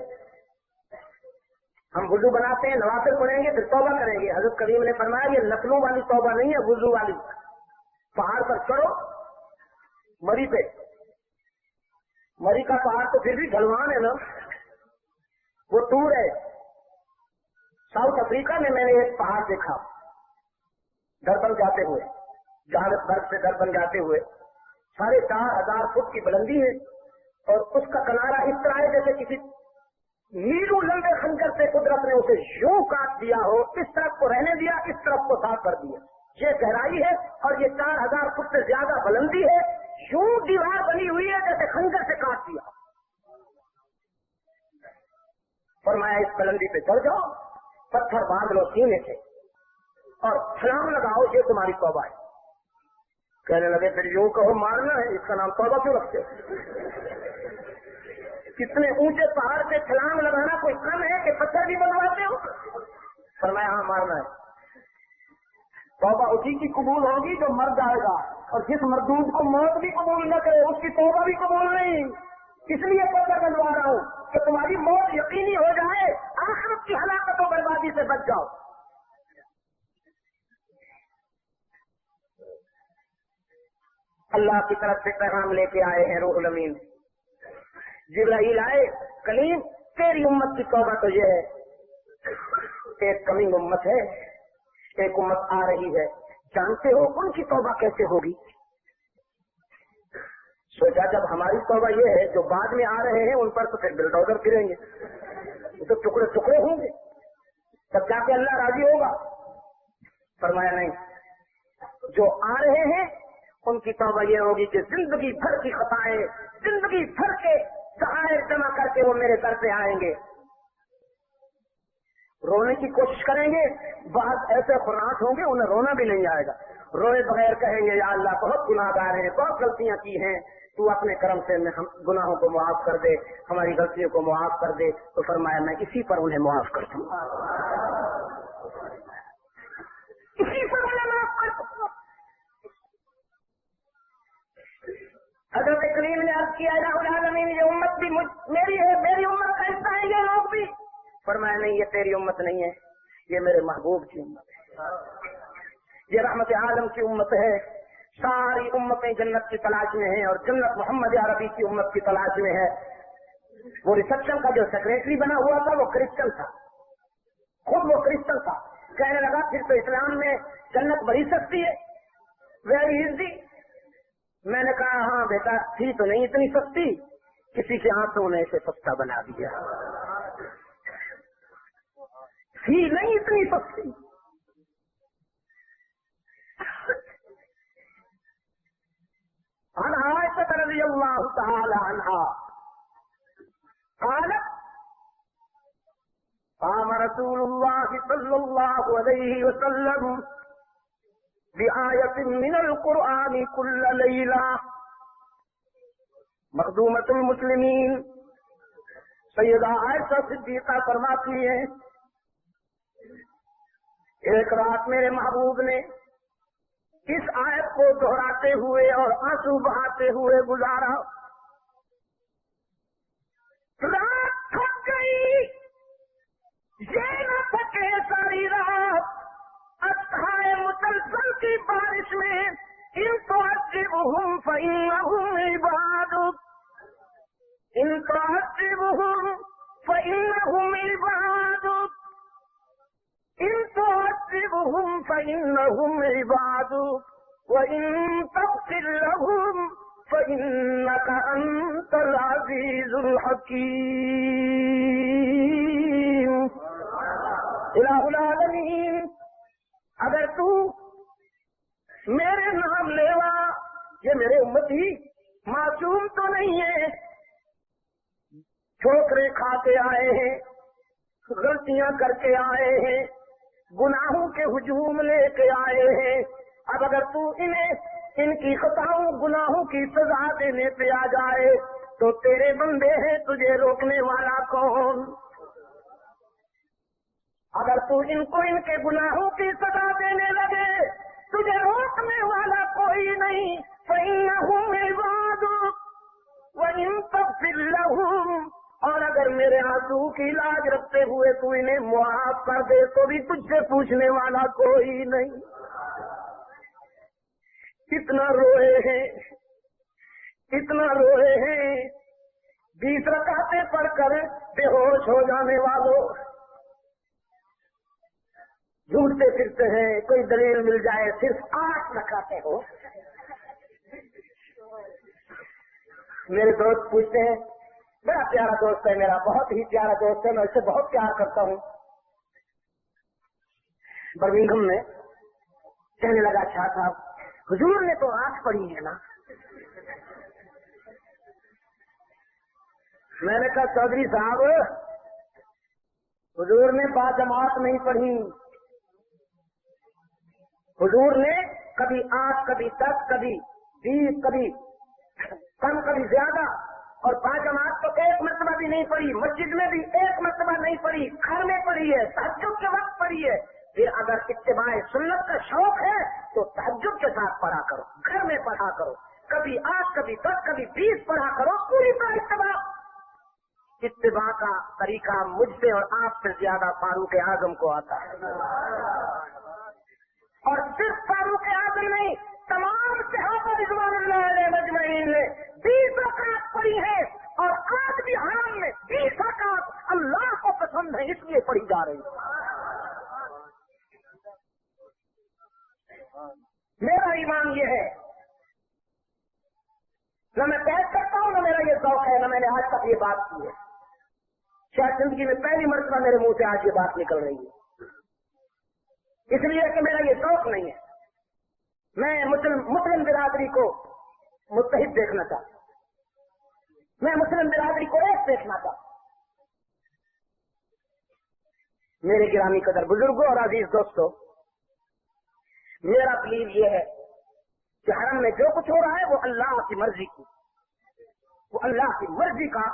ہم وضو بناتے ہیں، نوافل پڑھیں گے پھر توبہ کریں گے۔ حضرت کریم نے فرمایا یہ نفلوں والی توبہ نہیں ہے، وضو والی۔ پہاڑ پر چڑھو، مری پہ، مری کا پہاڑ تو پھر بھی ڈھلوان ہے نا، وہ ٹور ہے۔ ساؤتھ افریقہ میں نے ایک پہاڑ دیکھا، دربن جاتے ہوئے، جوہانسبرگ سے دربن جاتے ہوئے 4,500 فٹ کی بلندی ہے، اور اس کا کنارا اس طرح ہے جیسے کسی میلوں لمبے خنجر سے قدرت نے اسے یوں کاٹ دیا ہو، اس طرف کو رہنے دیا، اس طرف کو صاف کر دیا۔ یہ گہرائی ہے اور یہ 4,000 فٹ سے زیادہ بلندی ہے، یوں دیوار بنی ہوئی ہے جیسے خنجر سے کاٹ دیا۔ فرمایا اس بلندی پہ چڑھ جاؤ، پتھر باندھ لو سینے سے اور چھلانگ لگاؤ، یہ تمہاری توبہ ہے۔ کہنے لگے پھر یوں کہو مارنا ہے، اس کا نام توبہ کیوں رکھتے؟ کتنے اونچے پہاڑ سے چھلانگ لگانا کوئی کم ہے کہ پتھر بھی بنواتے ہو؟ فرمایا ہاں مارنا ہے۔ توبہ اسی کی قبول ہوگی جو مر جائے گا، اور جس مردود کو موت بھی قبول نہ کرے اس کی توبہ بھی قبول نہیں۔ اس لیے توبہ بنوا رہا ہوں کہ تمہاری موت یقینی ہو جائے، آخرت کی ہلاکت و بربادی سے بچ جاؤ۔ اللہ کی طرف سے پیغام لے کے آئے ہیں روح الامین، جبرائیل آئے، کلیم تیری امت کی توبہ تو یہ ہے، ایک کمنگ امت ہے، ایک امت آ رہی ہے، جانتے ہو ان کی توبہ کیسے ہوگی؟ سوچا جب ہماری توبہ یہ ہے، جو بعد میں آ رہے ہیں ان پر تو پھر بلڈوزر پھریں گے، وہ تو ٹکڑے ٹکڑے ہوں گے، تب جا کے اللہ راضی ہوگا۔ فرمایا نہیں، جو آ رہے ہیں ان کی توبہ یہ ہوگی کہ زندگی بھر کی خطائیں، زندگی بھر کے ذخائر جمع کر کے وہ میرے در پہ آئیں گے، رونے کی کوشش کریں گے، بعض ایسے خراٹ ہوں گے انہیں رونا بھی نہیں آئے گا، روئے بغیر کہیں گے یا اللہ بہت گناہ گار ہیں، بہت غلطیاں کی ہیں، تو اپنے کرم سے ہم گناہوں کو معاف کر دے، ہماری غلطیوں کو معاف کر دے۔ تو فرمایا میں اسی پر انہیں معاف کر دوں، اسی پر انہیں معاف کر دوں۔ حضرت کریم نے عرض کیا الہ العالمین یہ امت بھی میری ہے، میری امت کا حصہ ہے یہ لوگ بھی؟ فرمایا نہیں، یہ تیری امت نہیں ہے، یہ میرے محبوب کی امت ہے، یہ رحمت عالم کی امت ہے۔ ساری امتیں جنت کی تلاش میں ہیں اور جنت محمد عربی کی امت کی تلاش میں ہے۔ وہ ریسپشن کا جو سیکریٹری بنا ہوا تھا وہ کرسچن تھا، خود وہ کرسچن تھا۔ کہنے لگا پھر تو اسلام میں جنت بڑی سستی ہے، ویری ایزی۔ میں نے کہا ہاں بیٹا تھی تو نہیں اتنی سستی، کسی کے ہاتھوں نے اسے سستا بنا دیا، تھی نہیں اتنی سستی۔ عن عائشہ رضی اللہ تعالی عنہا قالت قام رسول اللہ صلی اللہ علیہ وسلم بآیت من القرآن کل لیلہ۔ مخدومۃ المسلمین سیدہ عائشہ صدیقہ فرماتی ہیں ایک رات میرے محبوب نے اس آیت کو دہراتے ہوئے اور آنسو بہاتے ہوئے گزارا۔ رات تھک گئی، یہ نہ تھکے ساری رات اصحائے مسلسل کی بارش میں۔ ان تعذبهم فإنهم عبادك، ان تعذبهم فإنهم عبادك، ان تعذبهم فإنهم عبادك وإن تغفر لهم فإنك أنت العزيز الحكيم۔ الہ العالمین اگر تو میرے نام لیوا، یہ میرے امتی معصوم تو نہیں ہے، ٹھوکریں کھا کے آئے ہیں، غلطیاں کر کے آئے ہیں، گناہوں کے ہجوم لے کے آئے ہیں۔ اب اگر تو انہیں ان کی خطاؤں گناہوں کی سزا دینے پہ آ جائے تو تیرے بندے ہیں، تجھے روکنے والا کون؟ اگر تو ان کو ان کے گناہوں کی سزا دینے لگے تجھے روکنے والا کوئی نہیں۔ فإنهم عبادك وإن تغفر لهم، اور اگر میرے آنسو کی لاج رکھتے ہوئے تو انہیں معاف کر دے تو بھی تجھ سے پوچھنے والا کوئی نہیں۔ کتنا روئے ہیں، کتنا روئے ہیں، 20 رکعتیں پڑھ کر بے ہوش ہو جانے والوں، جھوٹتے پھرتے ہیں، کوئی دلیل مل جائے صرف 8 رکعتیں ہو۔ میرے دوست پوچھتے ہیں، بڑا پیارا دوست ہے میرا، بہت ہی پیارا دوست ہے، میں اس سے بہت پیار کرتا ہوں، برمنگھم میں، کہنے لگا شاہ صاحب حضور نے تو 8 پڑھی ہے نا؟ میں نے کہا چودھری صاحب حضور نے باجماعت نہیں پڑھی، حضور نے کبھی 8 کبھی 10 کبھی 20 کبھی کم کبھی زیادہ، اور باجماعت تو 1 مرتبہ بھی نہیں پڑھی، مسجد میں بھی 1 مرتبہ نہیں پڑھی، گھر میں پڑھی ہے، تہجد کے وقت پڑھی ہے۔ پھر اگر اتباع سنت کا شوق ہے تو تہجد کے ساتھ پڑھا کرو، گھر میں پڑھا کرو، کبھی 8 کبھی 10 کبھی 20 پڑھا کرو، پوری طرح اتباع کا طریقہ مجھ سے اور آپ سے زیادہ فاروق اعظم کو آتا ہے، اور صرف فاروق اعظم نہیں، تمام صحابہ رضوان اللہ علیہ مجمعین نے 20 رکعت پڑھی ہے، اور آج بھی حرم میں 20 رکعت اللہ کو پسند ہے اس لیے پڑھی جا رہی ہے۔ میرا ایمان یہ ہے، نہ میں بیٹھ کرتا ہوں، نہ میرا یہ ذوق ہے، نہ میں نے آج تک یہ بات کی ہے، شاید زندگی میں پہلی مرتبہ میرے منہ سے آج یہ بات نکل رہی ہے، اس لیے کہ میرا یہ ذوق نہیں ہے۔ میں مسلم برادری کو متحد دیکھنا چاہتا ہوں، میں مسلم برادری کو ایک دیکھنا چاہتا ہوں۔ میرے گرامی قدر بزرگوں اور عزیز دوستوں، میرا بلیو یہ ہے کہ حرم میں جو کچھ ہو رہا ہے وہ اللہ کی مرضی کی، وہ اللہ کی مرضی کا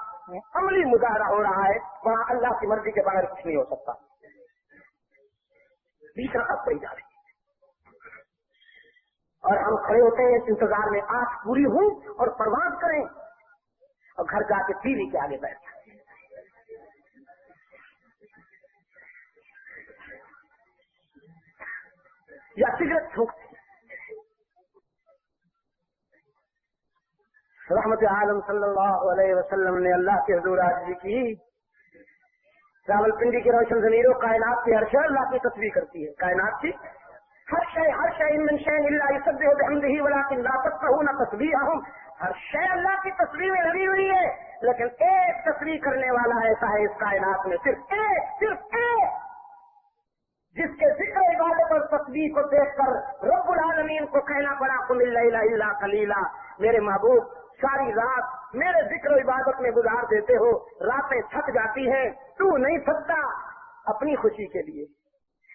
عملی مظاہرہ ہو رہا ہے، وہاں اللہ کی مرضی کے بغیر کچھ نہیں ہو سکتا۔ 20 رکعت پڑھی جا رہی ہے، اور ہم کھڑے ہوتے ہیں اس انتظار میں آنکھ پوری ہو اور پرواز کریں، اور گھر جا کے ٹی وی کے آگے بیٹھ جائیں یا سگریٹ تھوکتے۔ رحمت عالم صلی اللہ علیہ وسلم نے اللہ کے حضور عاجزی کی، راول پنڈی کی روشن ضمیروں کائنات کی ہر شے اللہ کی تصویر کرتی ہے، کائنات کی ہر شے من شے الا یسبح بحمدہ ولکن لا تفقهون تسبیحهم، ہر شے اللہ کی تصویر میں لگی ہوئی ہے، لیکن ایک تصویر کرنے والا ایسا ہے اس کائنات میں، صرف ایک جس کے ذکر عبادت اور تصویر کو دیکھ کر رب العالمین کو کہنا پڑا قم اللیل الا قلیلا، میرے محبوب ساری رات میرے ذکر و عبادت میں گزار دیتے ہو، راتیں تھک جاتی ہیں، تو نہیں تھکتا اپنی خوشی کے لیے،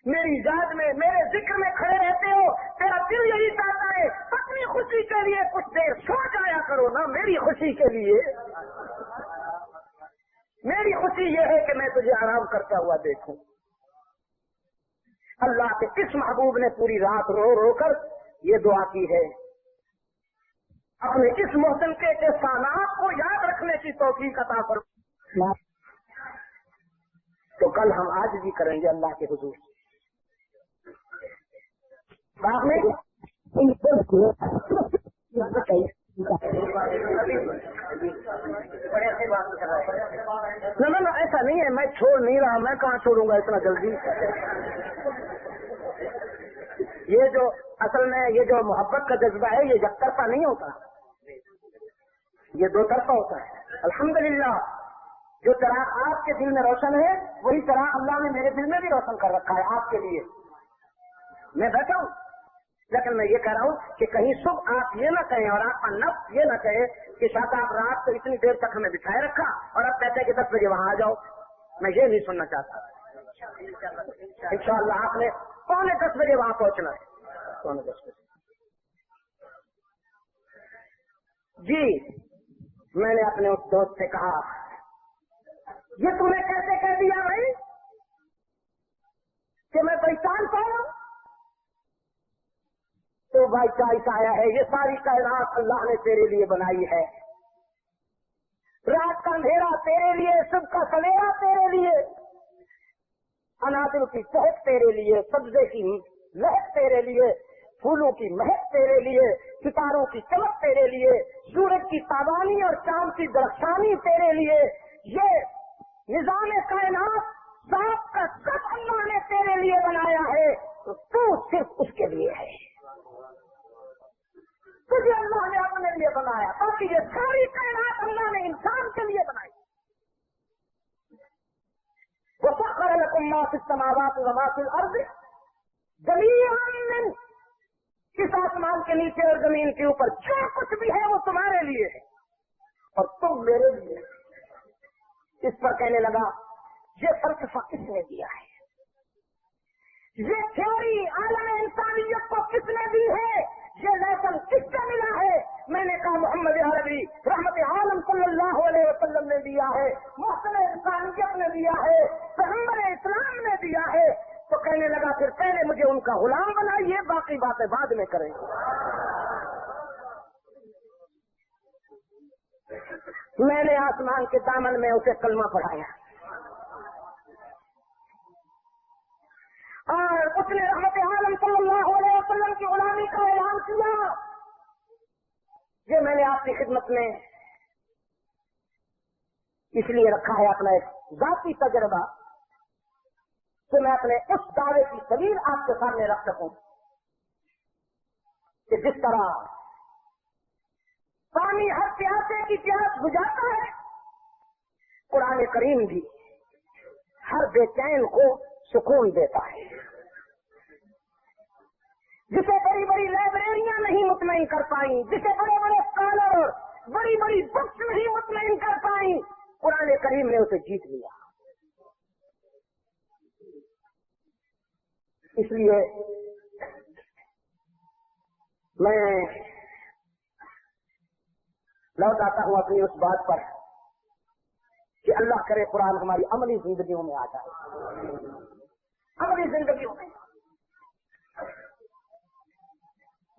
میری یاد میں میرے ذکر میں کھڑے رہتے ہو، تیرا دل یہی چاہتا ہے اپنی خوشی کے لیے کچھ دیر سو جایا کرو نا، میری خوشی کے لیے، میری خوشی یہ ہے کہ میں تجھے آرام کرتا ہوا دیکھوں۔ اللہ کے اس محبوب نے پوری رات رو رو کر یہ دعا کی ہے، اپنے اس محسن کے احسانات کو یاد رکھنے کی توفیق عطا فرما، تو کل ہم آج بھی کریں گے اللہ کے حضور باغ میں نہ ایسا نہیں ہے، میں چھوڑ نہیں رہا، میں کہاں چھوڑوں گا اتنا جلدی۔ یہ جو اصل میں یہ جو محبت کا جذبہ ہے یہ یک طرفہ نہیں ہوتا، یہ دو طرفہ ہوتا ہے۔ الحمدللہ جو چراغ آپ کے دل میں روشن ہے وہی چراغ اللہ نے میرے دل میں بھی روشن کر رکھا ہے آپ کے لیے، میں بیٹھا ہوں، لیکن میں یہ کہہ رہا ہوں کہ کہیں صبح آپ یہ نہ کہیں اور آپ کا نفس یہ نہ کہے کہ شاید آپ رات کو اتنی دیر تک ہمیں بٹھائے رکھا اور اب کہتے ہیں کہ 10 بجے وہاں آ جاؤ، میں یہ نہیں سننا چاہتا۔ انشاءاللہ آپ نے 9:45 بجے وہاں پہنچنا ہے، 9:45 بجے۔ جی میں نے اپنے اس دوست سے کہا یہ تمہیں کیسے کہہ دیا بھائی کہ میں پہچان پاؤں؟ تو بھائی چائس آیا ہے، یہ ساری کائنات اللہ نے تیرے لیے بنائی ہے، رات کا اندھیرا تیرے لیے، صبح کا سویرا تیرے لیے، انادل کی چہک تیرے لیے، سبزے کی مہک تیرے لیے، پھولوں کی مہک تیرے لیے، ستاروں کی چمک تیرے لیے، سورج کی تابانی اور چاند کی درخشانی تیرے لیے، یہ نظام کائنات سب کا سب اللہ نے تیرے لیے بنایا ہے، تو صرف اس کے لیے ہے، تجھے اللہ نے اپنے لیے بنایا، باقی یہ ساری کائنات اللہ نے انسان کے لیے بنائی۔ وسخر لكم ما في السماوات وما في الارض جميعا منه، اس آسمان کے نیچے اور زمین کے اوپر جو کچھ بھی ہے وہ تمہارے لیے ہے اور تم میرے لیے۔ اس پر کہنے لگا یہ فلسفہ کس نے دیا ہے، یہ تھیوری عالم انسانیت کو کس نے دی ہے، یہ لیسن کس سے ملا ہے؟ میں نے کہا محمد عربی رحمت عالم صلی اللہ علیہ وسلم نے دیا ہے، محسن انسانیت نے دیا ہے، پیغمبر اسلام نے دیا ہے۔ تو کہنے لگا پھر پہلے مجھے ان کا غلام بنائیے، باقی باتیں بعد میں کریں گے۔ میں نے آسمان کے دامن میں اسے کلمہ پڑھایا اور اس نے رحمت عالم صلی اللہ علیہ وسلم کی غلامی کا اعلان کیا۔ یہ میں نے آپ کی خدمت میں اس لیے رکھا ہے اپنا ایک ذاتی تجربہ کہ میں اپنے اس دعوے کی دلیل آپ کے سامنے رکھ سکوں کہ جس طرح پانی ہر پیاسے کی پیاس بجھاتا ہے، قرآن کریم بھی ہر بے چین کو سکون دیتا ہے، جسے بڑی بڑی لائبریریاں نہیں مطمئن کر پائیں، جسے بڑے بڑے اسکالر اور بڑی بڑی بکس نہیں مطمئن کر پائیں، قرآن کریم نے اسے جیت لیا۔ اس لیے میں لوٹ آتا ہوں اپنی اس بات پر کہ اللہ کرے قرآن ہماری عملی زندگیوں میں آ جائے، عملی زندگیوں میں۔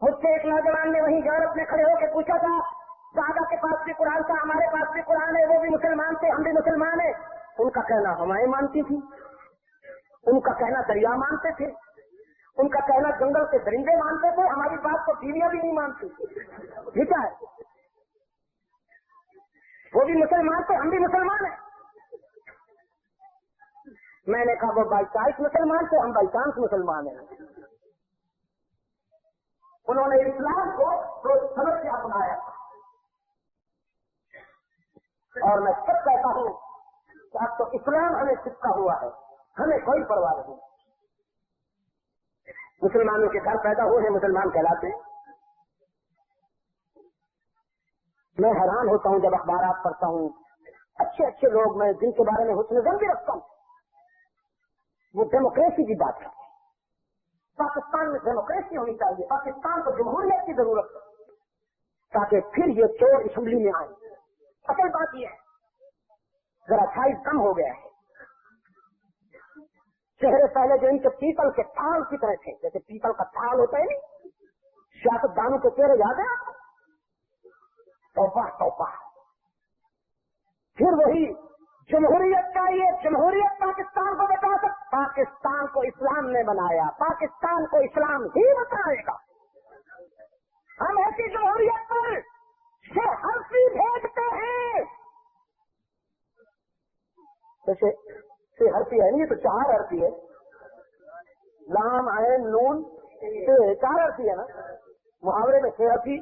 مجھ سے ایک نوجوان نے وہیں یورپ میں کھڑے ہو کے پوچھا تھا، صحابہ کے پاس بھی قرآن تھا، ہمارے پاس بھی قرآن ہے، وہ بھی مسلمان تھے، ہم بھی مسلمان ہیں. ان کا کہنا ہوائیں مانتی تھی، ان کا کہنا دریا مانتے تھے، ان کا کہنا جنگل کے درندے مانتے تھے، ہماری بات کو بیویاں بھی نہیں مانتی. ٹھیک ہے، وہ بھی مسلمان تھے، ہم بھی مسلمان ہیں. میں نے کہا وہ بائی چانس مسلمان تھے، ہم بائی چانس مسلمان ہیں. انہوں نے اسلام کو سوچ سمجھ کے اپنایا، اور میں سب کہتا ہوں کہ اب تو اسلام ہمیں چپکا ہوا ہے، ہمیں کوئی پرواہ نہیں. مسلمانوں کے گھر پیدا ہوئے ہیں، مسلمان کہلاتے ہیں. میں حیران ہوتا ہوں جب اخبارات پڑھتا ہوں، اچھے اچھے لوگ میں جن کے بارے میں حسن ظن بھی رکھتا ہوں، وہ ڈیموکریسی کی بات کرتے ہیں. پاکستان میں ڈیموکریسی ہونی چاہیے، پاکستان کو جمہوریت کی ضرورت ہے تاکہ پھر یہ چور اسمبلی میں آئیں. اصل بات یہ ہے ذرا سائز کم ہو گیا ہے. چہرے پہلے جو ان کے پیپل کے تھال کی طرح تھے، جیسے پیپل کا تھال ہوتا ہے نہیں، سیاست دانوں کے چہرے یاد ہیں. توبہ توبہ. پھر وہی جمہوریت چاہیے، جمہوریت پاکستان کو بتا سکتا. پاکستان کو اسلام نے بنایا، پاکستان کو اسلام ہی بتائے گا. ہم ایسی جمہوریت پر حرفی بھیجتے ہیں، جیسے حرفی ہے نہیں، تو 4 حرفی ہے، لام عین نون 4 حرفی ہے نا، محاورے میں 6 حرفی.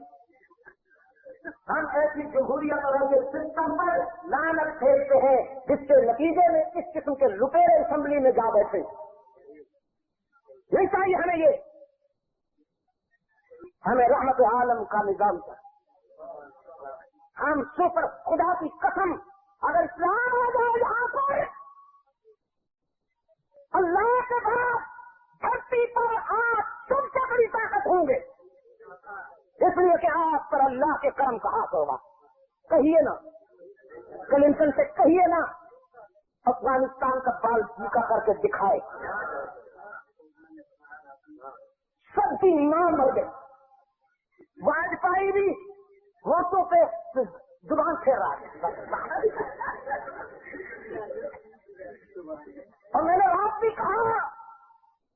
ہم ایسی جمہوریت اور ایسے سسٹم پر لعنت پھیرتے ہیں جس کے نتیجے میں اس قسم کے لٹیرے اسمبلی میں جا بیٹھے. نہیں چاہیے ہمیں یہ. ہمیں رحمت عالم کا نظام تھا. ہم سپر خدا کی قسم اگر اسلام ہو جائے یہاں پر، اللہ کے بعد دھرتی پر آپ سب سے بڑی طاقت ہوں گے، اس لیے کہ آپ پر اللہ کے کرم کا ہاتھ ہوگا. کہیے نا کلنٹن سے، کہیے نا افغانستان کا بال جھوکا کر کے دکھائے. سب کی ماں مر گئی. واجپئی بھی ہوٹوں پہ زبان پھیر رہا ہے. اور میں نے آپ بھی کہا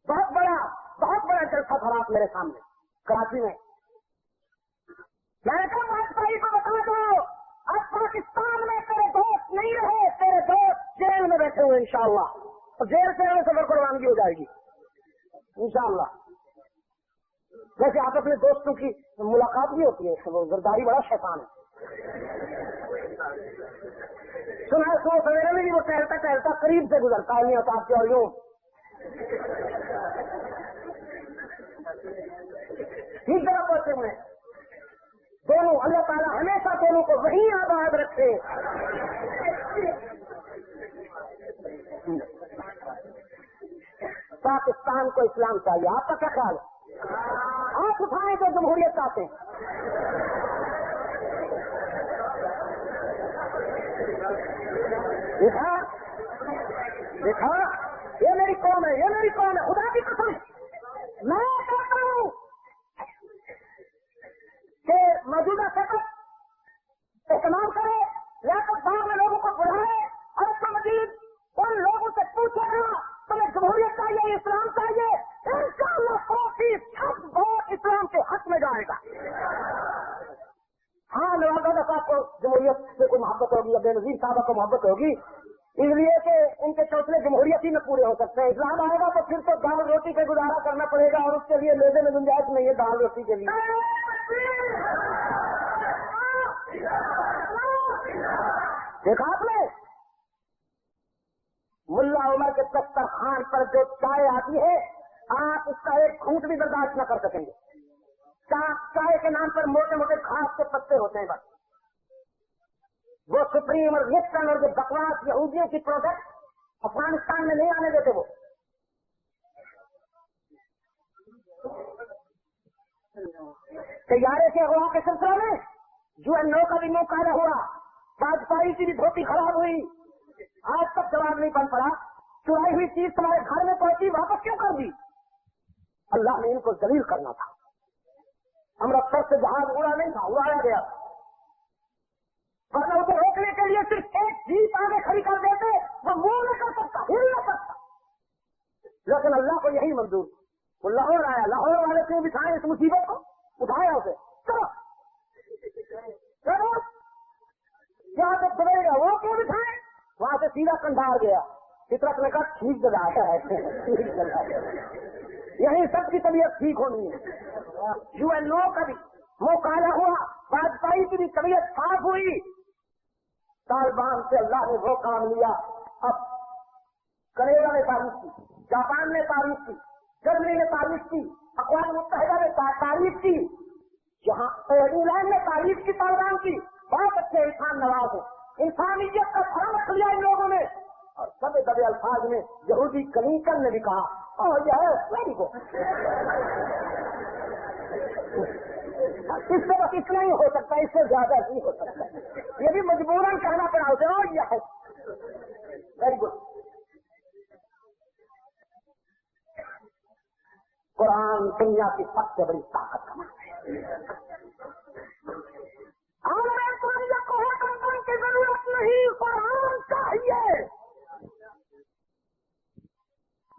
بہت بڑا جلسہ تھا رات میرے سامنے کراچی میں. میں نے کہا واجپئی کو بتا دو اب پاکستان میں تیرے دوست نہیں رہے، تیرے دوست جیل میں بیٹھے ہوئے انشاءاللہ، اور جیل سے ہمیں سفر قربانگی ہو جائے گی انشاءاللہ. ویسے آپ اپنے دوستوں کی ملاقات بھی ہوتی ہے، وہ زرداری بڑا شیطان ہے. سنا ہے صبح سویرے میں بھی وہ ٹہلتا قریب سے گزرتا ہے، نہیں ہوتا آپ کے اور یوں ٹھیک جگہ پہنچے ہوئے دونوں. اللہ تعالیٰ ہمیشہ دونوں کو وہیں آباد رکھے. پاکستان کو اسلام چاہیے. آپ کا کیا خیال ہے؟ آپ اٹھائیں تو جمہوریت چاہتے ہیں. دیکھا یہ میری قوم ہے، یہ میری قوم ہے. خدا کی قسم میں کہتا ہوں کہ موجودہ سطح اہتمام کرے، ریاست دار میں لوگوں کو بڑھائے، اور اس کا مزید ان لوگوں سے پوچھے گا تمہیں جمہوریت چاہیے، اسلام چاہیے، انشاءاللہ 100% ووٹ اسلام کے حق میں جائے گا. ہاں نوازا صاحب کو جمہوریت سے کوئی محبت ہوگی، یا بے نظیر صاحبہ کو محبت ہوگی، اس لیے کہ ان کے چوچلے جمہوریت ہی میں پورے ہو سکتے ہیں. اسلام آئے گا تو پھر تو دال روٹی پہ گزارا کرنا پڑے گا، اور اس کے لیے لینے میں گنجائش نہیں ہے دال روٹی کے لیے. دیکھا آپ نے ملا عمر کے دسترخوان پر جو چائے آتی ہے، آپ اس کا ایک گھونٹ بھی برداشت نہ کر سکیں گے. چائے کے نام پر موٹے موٹے گھاس کے پتے ہوتے ہیں بس. وہ سپریم اور لپٹن اور جو بکواس یہودیوں کی پروڈکٹ افغانستان میں نہیں آنے دیتے. وہ طیارے سے اغوا کے سلسلے میں UN کا بھی منہ کالا ہوا، واجپئی کی بھی دھوتی خراب ہوئی، آج تک جواب نہیں بن پڑا. چرائی ہوئی چیز تمہارے گھر میں پہنچی، واپس کیوں کر دی؟ اللہ نے ان کو ذلیل کرنا تھا. امرتسر سے جہاز اڑا نہیں تھا، اڑایا گیا، ورنہ اسے روکنے کے لیے صرف ایک جیپ آگے کھڑی کر دیتے، وہ منہ نہ کر سکتا، ہل نہ سکتا، لیکن اللہ کو یہی منظور، وہ لاہور آیا، لاہور والے کیوں بٹھائے اس مصیبت کو، اٹھایا اسے، چلو چلو جہاں تک دبے گا وہ کیوں بٹھائے، وہاں سے سیدھا کندھار گیا، فطرت نے کہا ٹھیک جگایا ہے، یہیں سب کی طبیعت ٹھیک ہونی ہے، UNO کا بھی مکالا ہوا، واجپئی کی بھی طبیعت صاف ہوئی، طالبان سے اللہ نے وہ کام لیا، اب کینیڈا نے تعریف کی، جاپان نے تعریف کی، جرمنی نے تعریف کی، اقوام متحدہ نے تعریف کی، جہاں انگلینڈ نے تعریف کی طالبان کی، بہت اچھے انسان نواز ہیں، انسانیت کا خیال رکھ لیا ان لوگوں نے، اور دبے دبے الفاظ میں یہودی کلنٹن نے بھی کہا ویری گڈ، اس سے بس اتنا ہی ہو سکتا ہے، اس سے زیادہ نہیں ہو سکتا، یہ بھی مجبوراً کہنا پڑا اسے، ویری گڈ۔ قرآن دنیا کی سب سے بڑی طاقت کا نام ہے، ہمیں دنیا کو حکم کی ضرورت نہیں، قرآن چاہیے،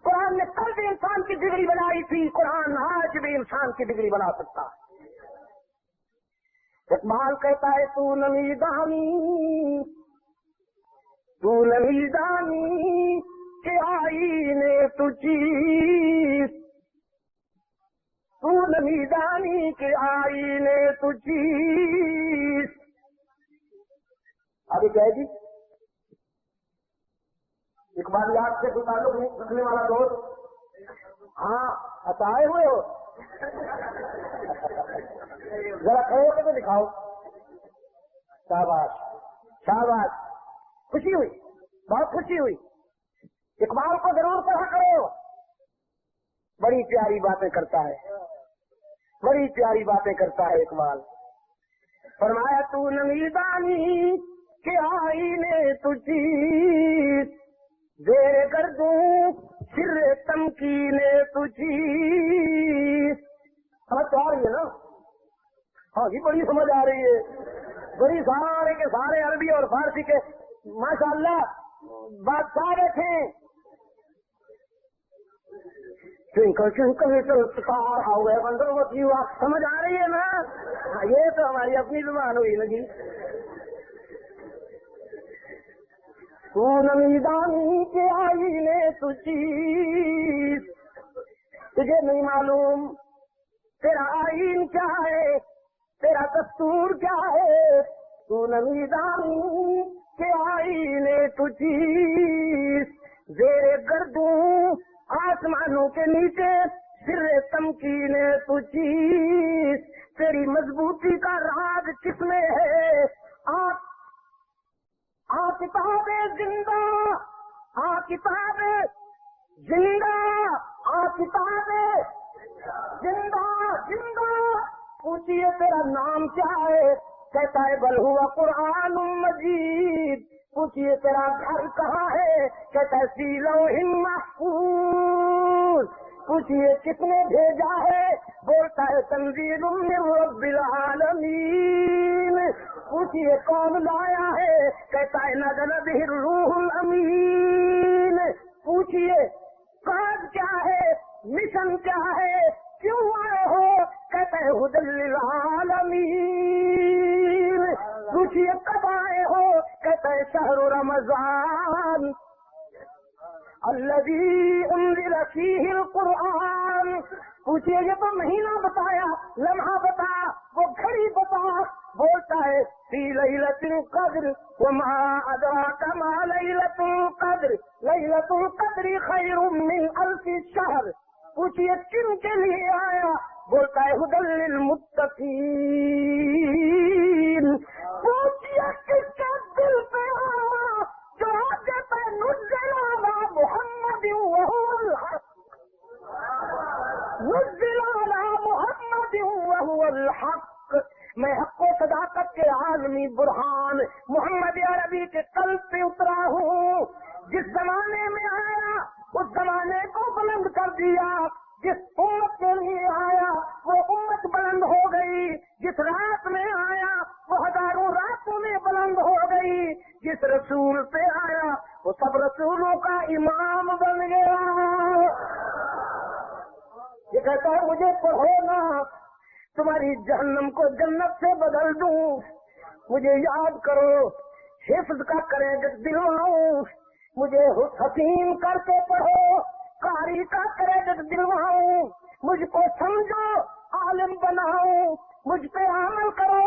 قرآن نے کل بھی انسان کی ڈگری بنائی تھی، قرآن آج بھی انسان کی ڈگری بنا سکتا ہے۔ اقبال کہتا ہے تو نمیدانی کہ آئینے تجھیز، تو نمیدانی کہ آئینے تجھیز، ابھی کہے گی اقبال یاد سے کوئی تعلق نہیں رکھنے والا دوست، ہاں ہتائے ہوئے ہو، ذرا کھڑے ہو کے تو دکھاؤ، شاباش شاباش، خوشی ہوئی، بہت خوشی ہوئی، اقبال کو ضرور پڑھا کرو، بڑی پیاری باتیں کرتا ہے، بڑی پیاری باتیں کرتا ہے اقبال۔ فرمایا تو نمیدانی کہ آئینے تجھیز، زیر گردوں سر تمکینے تجھیز، سمجھ تو آ رہی ہے نا؟ ہاں جی بڑی سمجھ آ رہی ہے، بڑی سارے کے سارے عربی اور فارسی کے ماشاءاللہ بادشاہ بیٹھے، twinkle twinkle little star how I wonder what you are, سمجھ آ رہی ہے نا؟ یہ تو ہماری اپنی زبان ہوئی نا جی۔ تو نمیدانی کے آئینے تجھیز، تجھے نہیں معلوم تیرا آئین کیا ہے، تیرا دستور کیا ہے، تو نمیدانی کے آئینے تجھیز، زیر گردوں آسمانوں کے نیچے سر تمکینے تجھیز، تیری مضبوطی کا راز کس میں ہے، کتاب زندہ، کتاب زندہ، کتاب زندہ زندہ، پوچھئے تیرا نام کیا ہے، کہتا ہے بل ہوا قرآن مجید، پوچھئے تیرا گھر کہاں ہے، کہتا ہے فی لوح محفوظ، پوچھئے کس نے بھیجا ہے، بولتا ہے تنزیل من رب العالمین، پوچھئے کون لایا ہے، کہتا ہے نزل بہ الروح الامین، پوچھئے کاج کیا ہے، مشن کیا ہے، کیوں آئے ہو، کہتا ہے ھدی للعالمین، پوچھئے کب آئے ہو، کہتا ہے شہر رمضان الذی انزل فیہ القرآن، پوچھئے یہ تو مہینہ بتایا، لمحہ بتا، وہ گھڑی بتا، بولتا ہے فی لیلۃ القدر وما ادراک ما لیلۃ القدر، لیلۃ القدر خیر من الف شہر، پوچھئے کن کے لیے آیا، بولتا ہے ھدی للمتقین، پوچھئے کس کے دل پہ آیا، جو کہتا ہے نزل علی محمد وہو الحق، نزل علی محمد وہو الحق، میں حق و صداقت کے عالمی برہان محمد عربی کے قلب پہ اترا ہوں، جس زمانے میں آیا اس زمانے کو بلند کر دیا، جس امت کے لیے آیا وہ امت بلند ہو گئی، رسول پہ آیا وہ سب رسولوں کا امام بن گیا. یہ کہتا ہے مجھے پڑھو نا، تمہاری جہنم کو جنت سے بدل دوں. مجھے یاد کرو، حفظ کا کریڈٹ دلواؤں. مجھے حکیم کر کے پڑھو، قاری کا کریڈٹ دلواؤں. مجھ کو سمجھو، عالم بناؤں. مجھ پہ عمل کرو،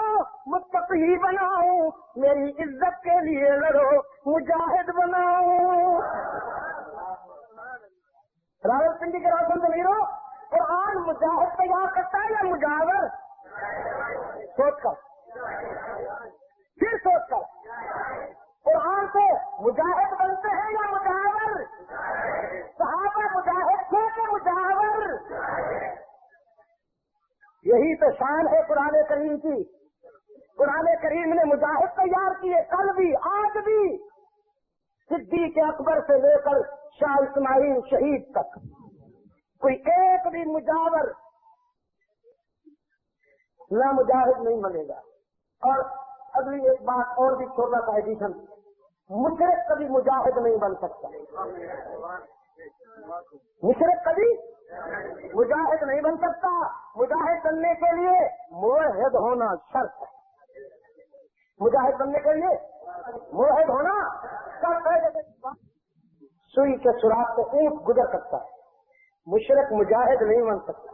متقی بناؤں. میری عزت کے لیے لڑو، مجاہد بناؤں. راول پنڈی کے روشن ضمیروں، قرآن مجاہد تیار کرتا ہے یا مجاور؟ سوچ کر، پھر سوچ کر، قرآن سے مجاہد بنتے ہیں یا مجاور؟ صحابہ مجاہد تھے کہ مجاور؟ یہی تو شان ہے قرآن کریم کی. قرآن کریم نے مجاہد تیار کیے، کل بھی آج بھی. صدیق اکبر سے لے کر شاہ اسماعیل شہید تک کوئی ایک بھی مجاور نہ مجاہد نہیں بنے گا. اور اگلی ایک بات اور بھی چھوٹا سا ایڈیشن، مشرک کبھی مجاہد نہیں بن سکتا. مشرک کبھی مجاہد نہیں بن سکتا. مجاہد بننے کے لیے موحد ہونا شرط ہے. مجاہد بننے کے لیے موحد ہونا شرط ہے. سوئی کے سوراخ سے اونٹ گزر سکتا ہے، مشرک مجاہد نہیں بن سکتا.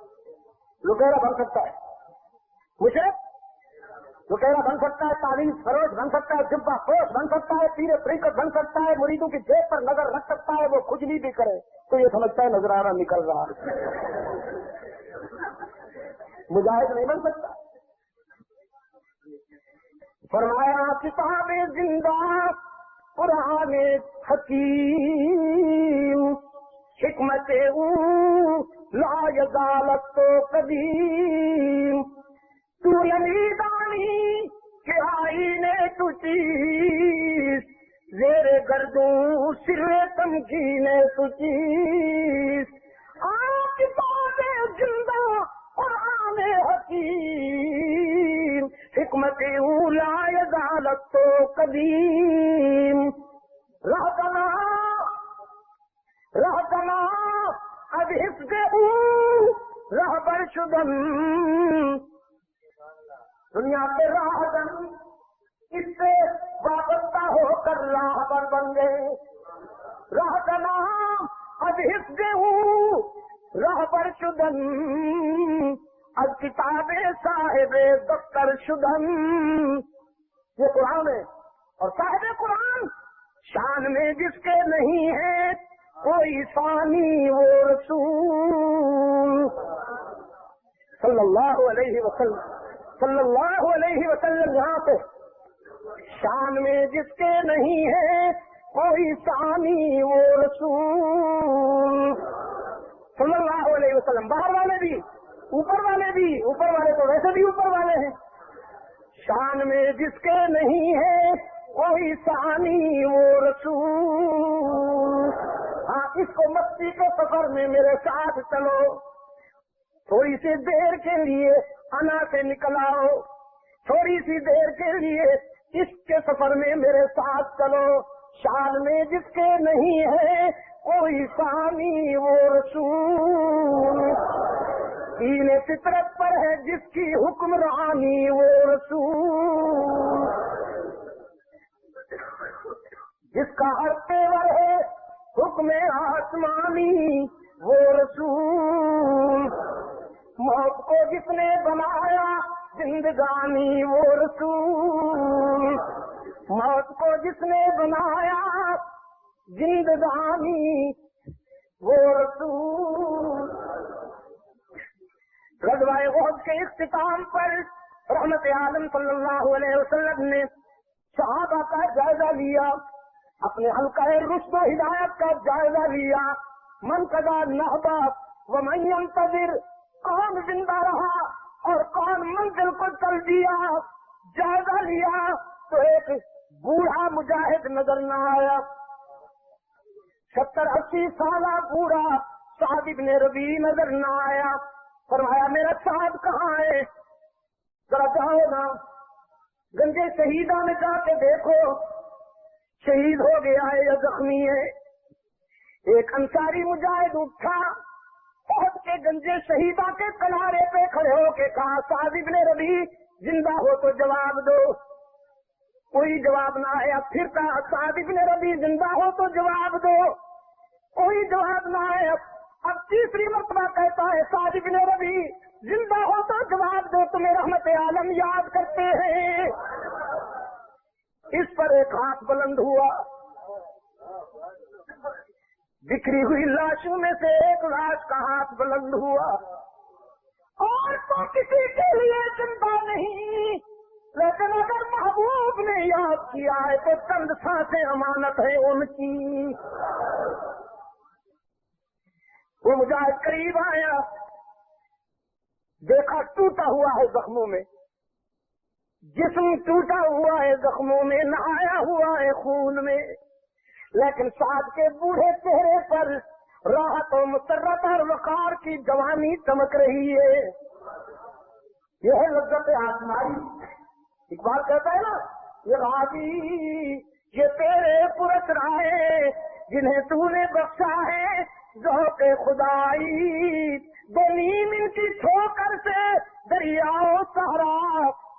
لٹیرا بن سکتا ہے، مشرک لٹیرا بن سکتا ہے، تعلیم فروش بن سکتا ہے، جبہ فروش بن سکتا ہے، پیر طریقت بن سکتا ہے، مریدوں کی جیب پر نظر رکھ سکتا ہے. وہ کچھ بھی کرے تو یہ سمجھتا ہے نظرانہ نکل رہا ہے. مجاہد نہیں بن سکتا. فرمایا کتاب زندہ قرآن حکیم، حکمت لا یزالت تو قدیم. تو دانی کہ آئینے تو چیز، زیر گردوں سر تمکینے تو چیز. کتاب زندہ قرآن حکیم، حکمت لا یزالت تو قدیم. رہتنا اب حفظ رہبر شدن، دنیا کے راہبر اس سے وابستہ ہو کر راہبر بن گئے. رہتنا اب حفظ رہبر شدن، اب کتاب صاحب دفتر شدن. یہ قرآن ہے، اور صاحب قرآن شان میں جس کے نہیں ہے کوئی ثانی وہ رسول صلی اللہ علیہ وسلم. صلی اللہ علیہ وسلم یہاں پہ شان میں جس کے نہیں ہے کوئی ثانی وہ رسول صلی اللہ علیہ وسلم. باہر والے بھی، اوپر والے بھی، اوپر والے تو ویسے بھی اوپر والے ہیں. شان میں جس کے نہیں ہے کوئی ثانی وہ رسول. ہاں، اس کو مستی کے سفر میں میرے ساتھ چلو، تھوڑی سی دیر کے لیے انا سے نکل آؤ، تھوڑی سی دیر کے لیے اس کے سفر میں میرے ساتھ چلو. شان میں جس کے نہیں ہے کوئی ثانی وہ رسول، دین فطرت پر ہے جس کی حکمرانی وہ رسول، جس کا ہر تیور ہے حکم آسمانی وہ رسول. موت کو جس نے بنایا زندگانی وہ رسول، موت کو جس نے بنایا زندگانی وہ رسول. غزوہ احد کے اختتام پر رحمت عالم صلی اللہ علیہ وسلم نے صحابہ کا جائزہ لیا، اپنے حلقہ رشد و ہدایت کا جائزہ لیا. من قضا نہبا ومن ينتظر، کون زندہ رہا اور کون منزل کو چل دیا. جائزہ لیا تو ایک بوڑھا مجاہد نظر نہ آیا، 70-80 سالہ بوڑھا سعد ابن ربی نظر نہ آیا. فرمایا میرا سعد کہاں ہے؟ ذرا جاؤ نا گنجے شہیدہ میں جا کے دیکھو، شہید ہو گیا ہے یا زخمی ہے؟ ایک انصاری مجاہد اٹھا، احد کے گنجے شہیدہ کے کنارے پہ کھڑے ہو کے کہا سعد بن ربیع زندہ ہو تو جواب دو۔ کوئی جواب نہ آیا۔ پھر کہا سعد بن ربیع زندہ ہو تو جواب دو، کوئی جواب نہ آیا۔ اب تیسری مرتبہ کہتا ہے سعد بن ربیع زندہ ہو تو جواب دو، تمہیں رحمت عالم یاد کرتے ہیں۔ اس پر ایک ہاتھ بلند ہوا، بکھری ہوئی لاشوں میں سے ایک لاش کا ہاتھ بلند ہوا، اور تو کسی کے لیے چنتا نہیں، لیکن اگر محبوب نے یاد کیا ہے تو چند سانسیں امانت ہے ان کی۔ وہ مجاہد قریب آیا، دیکھا ٹوٹا ہوا ہے زخموں میں، جسم ٹوٹا ہوا ہے زخموں میں، نہایا ہوا ہے خون میں، لیکن سعد کے بوڑھے چہرے پر راحت و مسرت اور وقار کی جوانی چمک رہی ہے۔ یہ ہے لذت آسمانی۔ اقبال کہتا ہے نا، یہ غازی یہ تیرے پرسرائے جنہیں تو نے بخشا ہے ذوق خدائی، دو نیم ان کی ٹھوکر سے دریا و صحرا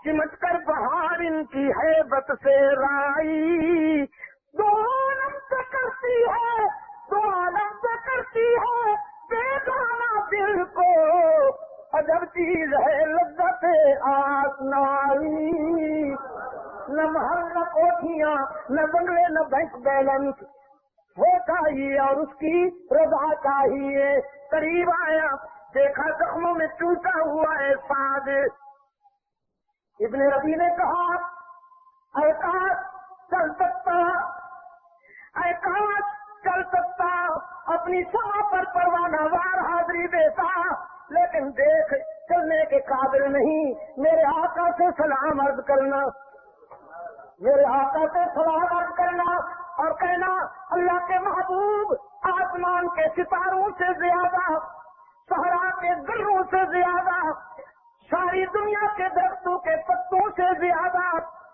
چمٹ کر بہار ان کی ہیبت سے رائی، دو عالم سے کرتی ہے، دو عالم سے کرتی ہے بیگانہ دل کو عجب چیز ہے لذت آسمانی۔ نہ محل نہ کوٹھیاں نہ بنگلے نہ بینک بیلنس، وہ چاہیے اور اس کی رضا چاہیے۔ قریب آیا، دیکھا زخموں میں ٹوٹا ہوا ہے سعد۔ ابن ربیع نے کہا اے کاش چل سکتا، اے کاش چل سکتا، اپنی سما پر پروانہ وار حاضری دیتا، لیکن دیکھ چلنے کے قابل نہیں۔ میرے آقا سے سلام عرض کرنا، میرے آقا سے سلام عرض کرنا اور کہنا اللہ کے محبوب آسمان کے ستاروں سے زیادہ، صحرا کے ذروں سے زیادہ، ساری دنیا کے درختوں کے پتوں سے زیادہ،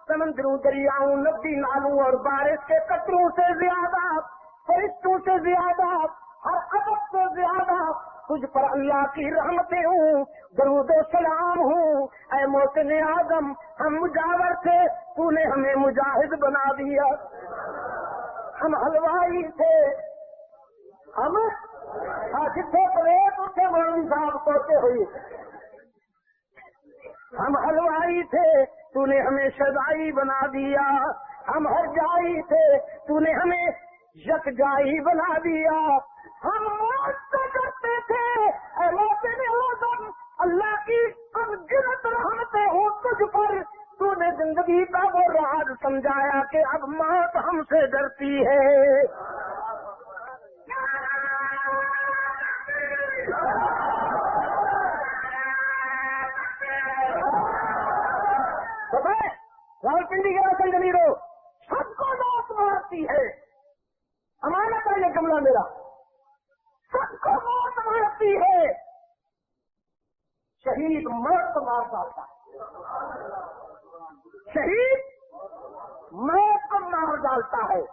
سمندروں دریاؤں ندی نالوں اور بارش کے قطروں سے زیادہ، فرشتوں سے زیادہ، ہر عدد سے زیادہ تجھ پر اللہ کی رحمتیں ہوں، درود و سلام ہوں۔ اے محسن اعظم، ہم مجاور تھے، تو نے ہمیں مجاہد بنا دیا۔ ہم حلوائی تھے، ہم جتنے پریت اٹھے مولوی صاحب کوتے ہوئی، ہم حلوائی تھے، تو نے ہمیں شذائی بنا دیا۔ ہم ہر جائی تھے، تو نے ہمیں یک جائی بنا دیا۔ ہم موت سے ڈرتے تھے، اے محسن اعظم، اللہ کی انگنت رحمتیں ہوں تجھ پر، تو نے زندگی کا وہ راز سمجھایا کہ اب موت ہم سے ڈرتی ہے۔ راولپنڈی کے روشن جمیرو، سب کو موت مارتی ہے، امانت ہے یہ جملہ میرا، سب کو موت مارتی ہے، شہید موت مار ڈالتا ہے، شہید موت کو مار ڈالتا ہے،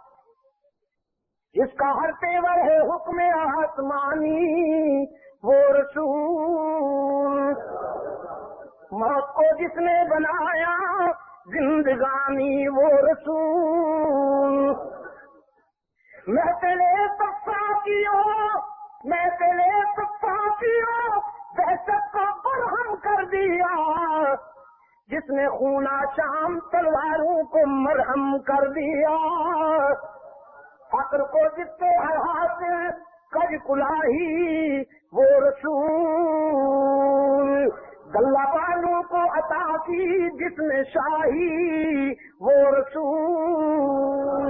جس کا ہر تیور ہے حکم آسمانی وہ رسول، موت کو جس نے بنایا زندگانی وہ رسول، میں تیرے صفاقیوں میں تیرے صفاقیوں دہشت کو برہم کر دیا، جس نے خونا شام تلواروں کو مرہم کر دیا، فقر کو جس کے ہر ہاتھ کج کلاہی وہ رسول، گلہ بالوں کو عطا کی جس نے شاہی وہ رسول،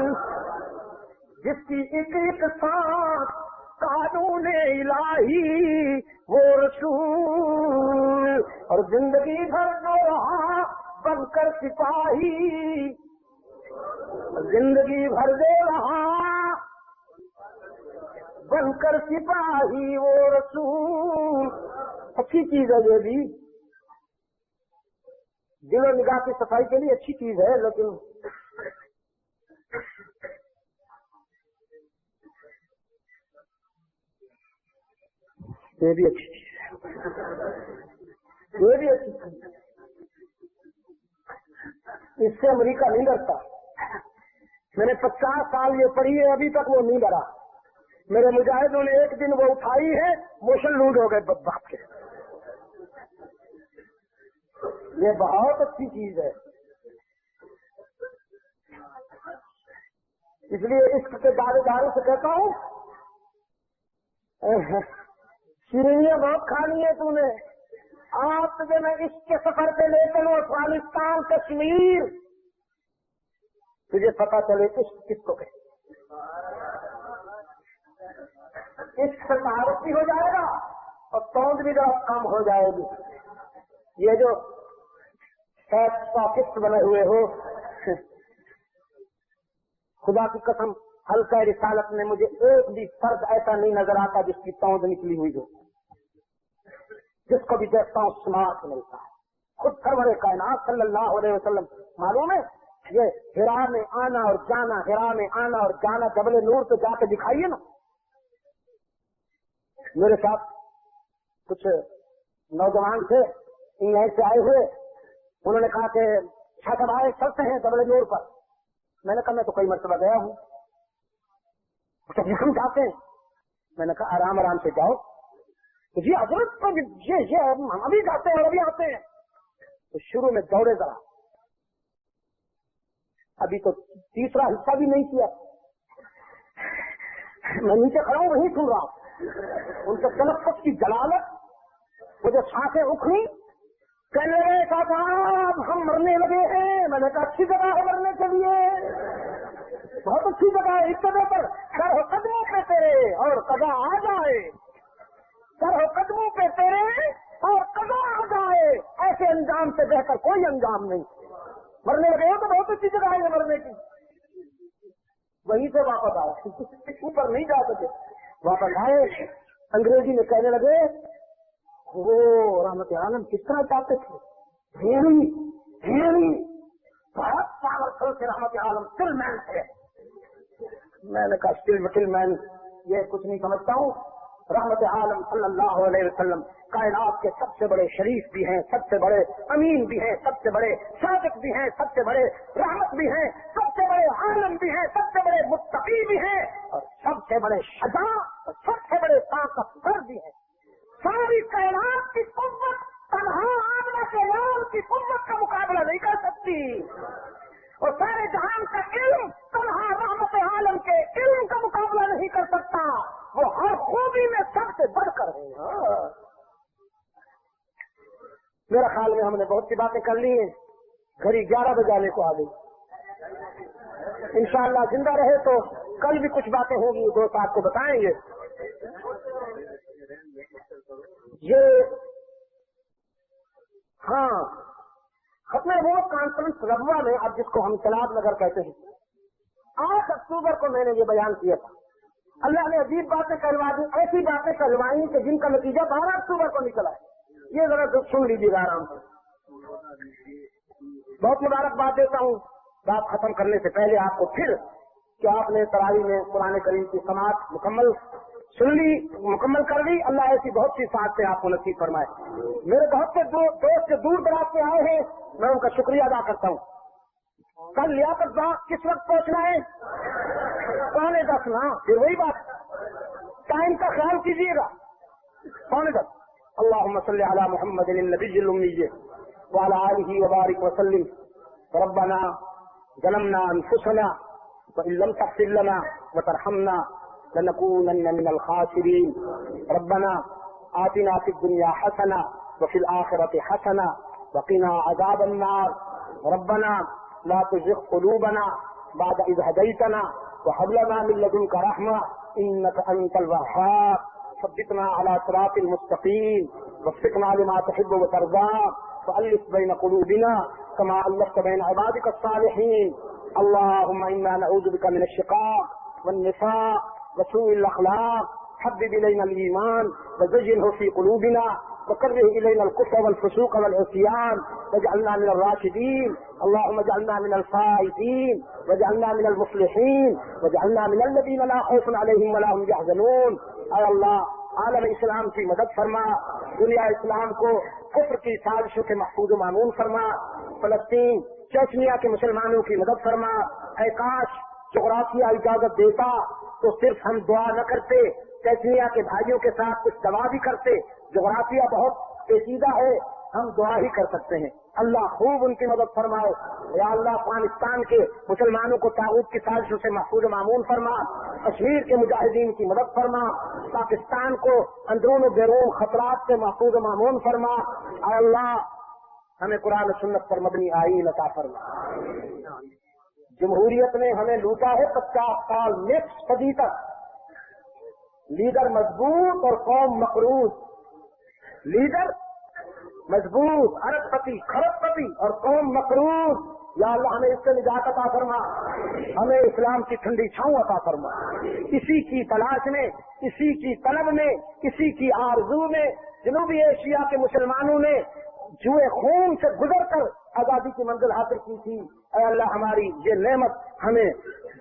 جس کی ایک ایک سانس قانون الہی وہ رسول، اور زندگی بھر جو رہا بن کر سپاہی، زندگی بھر جو رہا بن کر سپاہی وہ رسول۔ اچھی چیز ہے یہ بھی، دل و نگاہ کی صفائی کے لیے اچھی چیز ہے، لیکن یہ بھی اچھی چیز ہے، یہ بھی اچھی چیز ہے، اس سے امریکہ نہیں ڈرتا. میں نے 50 سال یہ پڑھی ہے، ابھی تک وہ نہیں ڈرا. میرے مجاہدوں نے ایک دن وہ اٹھائی ہے، موشن لوٹ ہو گئے بدبخت کے. یہ بہت اچھی چیز ہے. اس لیے عشق کے دارے داروں سے کہتا ہوں، شیرینیاں بہت کھانی ہے تو نے. آپ تجھے میں عشق کے سفر پہ لے چلوں افغانستان کشمیر، تجھے پتا چلے عشق کس کو کہتے. عشق سے تعارف بھی ہو جائے گا اور توند بھی ذرا کم ہو جائے گی. یہ جو سافسٹ بنے ہوئے ہو، خدا کی قسم حلقہ رسالت میں مجھے ایک بھی فرد ایسا نہیں نظر آتا جس کی توند نکلی ہوئی ہو. جس کو بھی دیکھتا ہوں سماعت ملتا ہے. خود سرور کائنات صلی اللہ علیہ وسلم معلوم ہے، یہ ہرا میں آنا اور جانا، ہرا میں آنا اور جانا، جبل نور تو جا کے دکھائیے نا. میرے ساتھ کچھ نوجوان تھے انگلینڈ سے آئے ہوئے، انہوں نے کہا کہ شاہ صاحب آئے چلتے ہیں جبل نور پر. میں نے کہا میں تو کئی مرتبہ گیا ہوں. ہم جاتے ہیں. میں نے کہا آرام آرام سے جاؤ. جی حضرت یہ ہم ابھی جاتے ہیں اور ابھی آتے ہیں. تو شروع میں دوڑے ذرا، ابھی تو تیسرا حصہ بھی نہیں کیا. میں نیچے کھڑا ہوں وہیں سن رہا ہوں ان کے تنفس کی جلالت، وہ جو سانسیں اکھڑی. کہنے لگے صاحب ہم مرنے لگے ہیں. میں نے کہا اچھی جگہ ہے مرنے کے لیے، بہت اچھی جگہ ہے. اس جگہ پر سر ہو قدموں پہ تیرے اور قضا آ جائے، سر ہو قدموں پہ تیرے اور قضا آ جائے. ایسے انجام سے بہتر کوئی انجام نہیں. مرنے لگے ہو تو بہت اچھی جگہ ہے یہ مرنے کی. وہیں سے واپس آئے، اوپر نہیں جا سکے. واپس آئے، انگریزی میں کہنے لگے وہ رحمت عالم کس طرح چاہتے تھے، بہت پاورفل تھے رحمت عالم، اسٹل مین تھے. میں نے کہا اسٹل مین یہ کچھ نہیں سمجھتا ہوں. رحمت عالم صلی اللہ علیہ وسلم کائنات کے سب سے بڑے شریف بھی ہیں، سب سے بڑے امین بھی ہیں، سب سے بڑے صادق بھی ہیں، سب سے بڑے رحمت بھی ہیں، سب سے بڑے عالم بھی ہیں، سب سے بڑے متقی بھی ہیں، اور سب سے بڑے شجاع اور سب سے بڑے طاقتور بھی ہیں. ساری کائنات کی قوت تنہا آمنہ کے نام کی قوت کا مقابلہ نہیں کر سکتی، اور سارے جہان کا علم تنہا رحمت عالم کے علم کا مقابلہ نہیں کر سکتا. وہ ہر خوبی میں سب سے بڑھ کر ہے. میرا خیال میں ہم نے بہت سی باتیں کر لی ہیں. گھڑی 11 بجانے کو آ گئی. انشاءاللہ زندہ رہے تو کل بھی کچھ باتیں ہوں گی، دوست آپ کو بتائیں گے. یہ ہاں ختم نبوت کانفرنس ربوہ میں، اب جس کو ہم سلاد نگر کہتے ہیں، 8 اکتوبر کو میں نے یہ بیان کیا تھا. اللہ نے عجیب باتیں کروا دی، ایسی باتیں کروائی کہ جن کا نتیجہ 12 اکتوبر کو نکلا ہے. یہ ذرا سن لیجیے گا آرام سے. بہت مبارکباد دیتا ہوں بات ختم کرنے سے پہلے آپ کو پھر کہ آپ نے تراویح میں قرآن کریم کی سماعت مکمل سن لی، مکمل کر لی. اللہ ایسی بہت سی سعادتیں آپ کو نصیب فرمائے. میرے بہت سے دوست دور دراز سے آئے ہیں، میں ان کا شکریہ ادا کرتا ہوں. کل لیاقت باغ کس وقت پہنچنا ہے؟ 9:45 نا، پھر وہی بات، ٹائم کا خیال کیجیے گا. 9:45. اللهم صل على محمد النبي الأمي وعلى آله وبارك وسلم. ربنا ظلمنا أنفسنا وإن لم تغفر لنا وترحمنا لنكونن من الخاسرين. ربنا آتنا في الدنيا حسنة وفي الآخرة حسنة وقنا عذاب النار. ربنا لا تزغ قلوبنا بعد إذ هديتنا وهب لنا من لدنك رحمة إنك أنت الوهاب. ثبتنا على صراط المستقيم وفقنا لما تحب وترضى وألف بين قلوبنا كما ألفت بين عبادك الصالحين. اللهم إنا نعوذ بك من الشقاق والنفاق وسوء الأخلاق. حبب إلينا الإيمان وزينه في قلوبنا وكره إلينا الكفر والفسوق والعصيان واجعلنا من الراشدين. اللهم اجعلنا من الفائزين واجعلنا من المفلحين واجعلنا من الذين لا خوف عليهم ولا هم يحزنون. اے اللہ عالم اسلام کی مدد فرما، دنیا اسلام کو کفر کی سازشوں سے محفوظ و معمون فرما، فلسطین چیچنیا کے مسلمانوں کی مدد فرما۔ اے کاش جغرافیہ اجازت دیتا تو صرف ہم دعا نہ کرتے، چیچنیا کے بھائیوں کے ساتھ کچھ دعا بھی کرتے۔ جغرافیہ بہت پیچیدہ ہے، ہم دعا ہی کر سکتے ہیں۔ اللہ خوب ان کی مدد فرمائے۔ یا اللہ افغانستان کے مسلمانوں کو طاغوت کی سازشوں سے محفوظ و معمون فرما، کشمیر کے مجاہدین کی مدد فرما، پاکستان کو اندرون و بیرون خطرات سے محفوظ و معمون فرما۔ اے اللہ ہمیں قرآن و سنت پر مبنی آئین عطا فرما۔ جمہوریت نے ہمیں لوٹا ہے 50 سال، نصف صدی تک، لیڈر مضبوط اور قوم مقروض، لیڈر مضبوط ارب پتی خرب پتی اور قوم مقروض۔ یا اللہ ہمیں اس سے نجات عطا فرما، ہمیں اسلام کی ٹھنڈی چھاؤں عطا فرما۔ اسی کی تلاش میں، اسی کی طلب میں، اسی کی آرزو میں جنوبی ایشیا کے مسلمانوں نے جوئے خون سے گزر کر آزادی کی منزل حاصل کی تھی۔ اے اللہ ہماری یہ نعمت ہمیں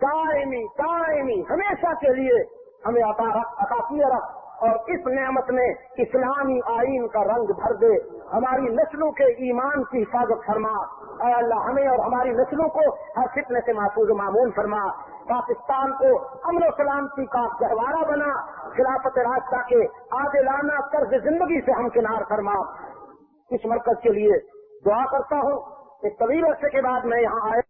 دائمی ہمیشہ کے لیے ہمیں عطا کیے رکھ، اور اس نعمت میں اسلامی آئین کا رنگ بھر دے۔ ہماری نسلوں کے ایمان کی حفاظت فرما۔ اے اللہ ہمیں اور ہماری نسلوں کو ہر فتنے سے محفوظ و معمون فرما۔ پاکستان کو امن و سلامتی کا گہوارہ بنا، خلافت راستہ کے عادلانہ طرز زندگی سے ہمکنار فرما۔ اس مرکز کے لیے دعا کرتا ہوں۔ ایک طویل عرصے کے بعد میں یہاں آیا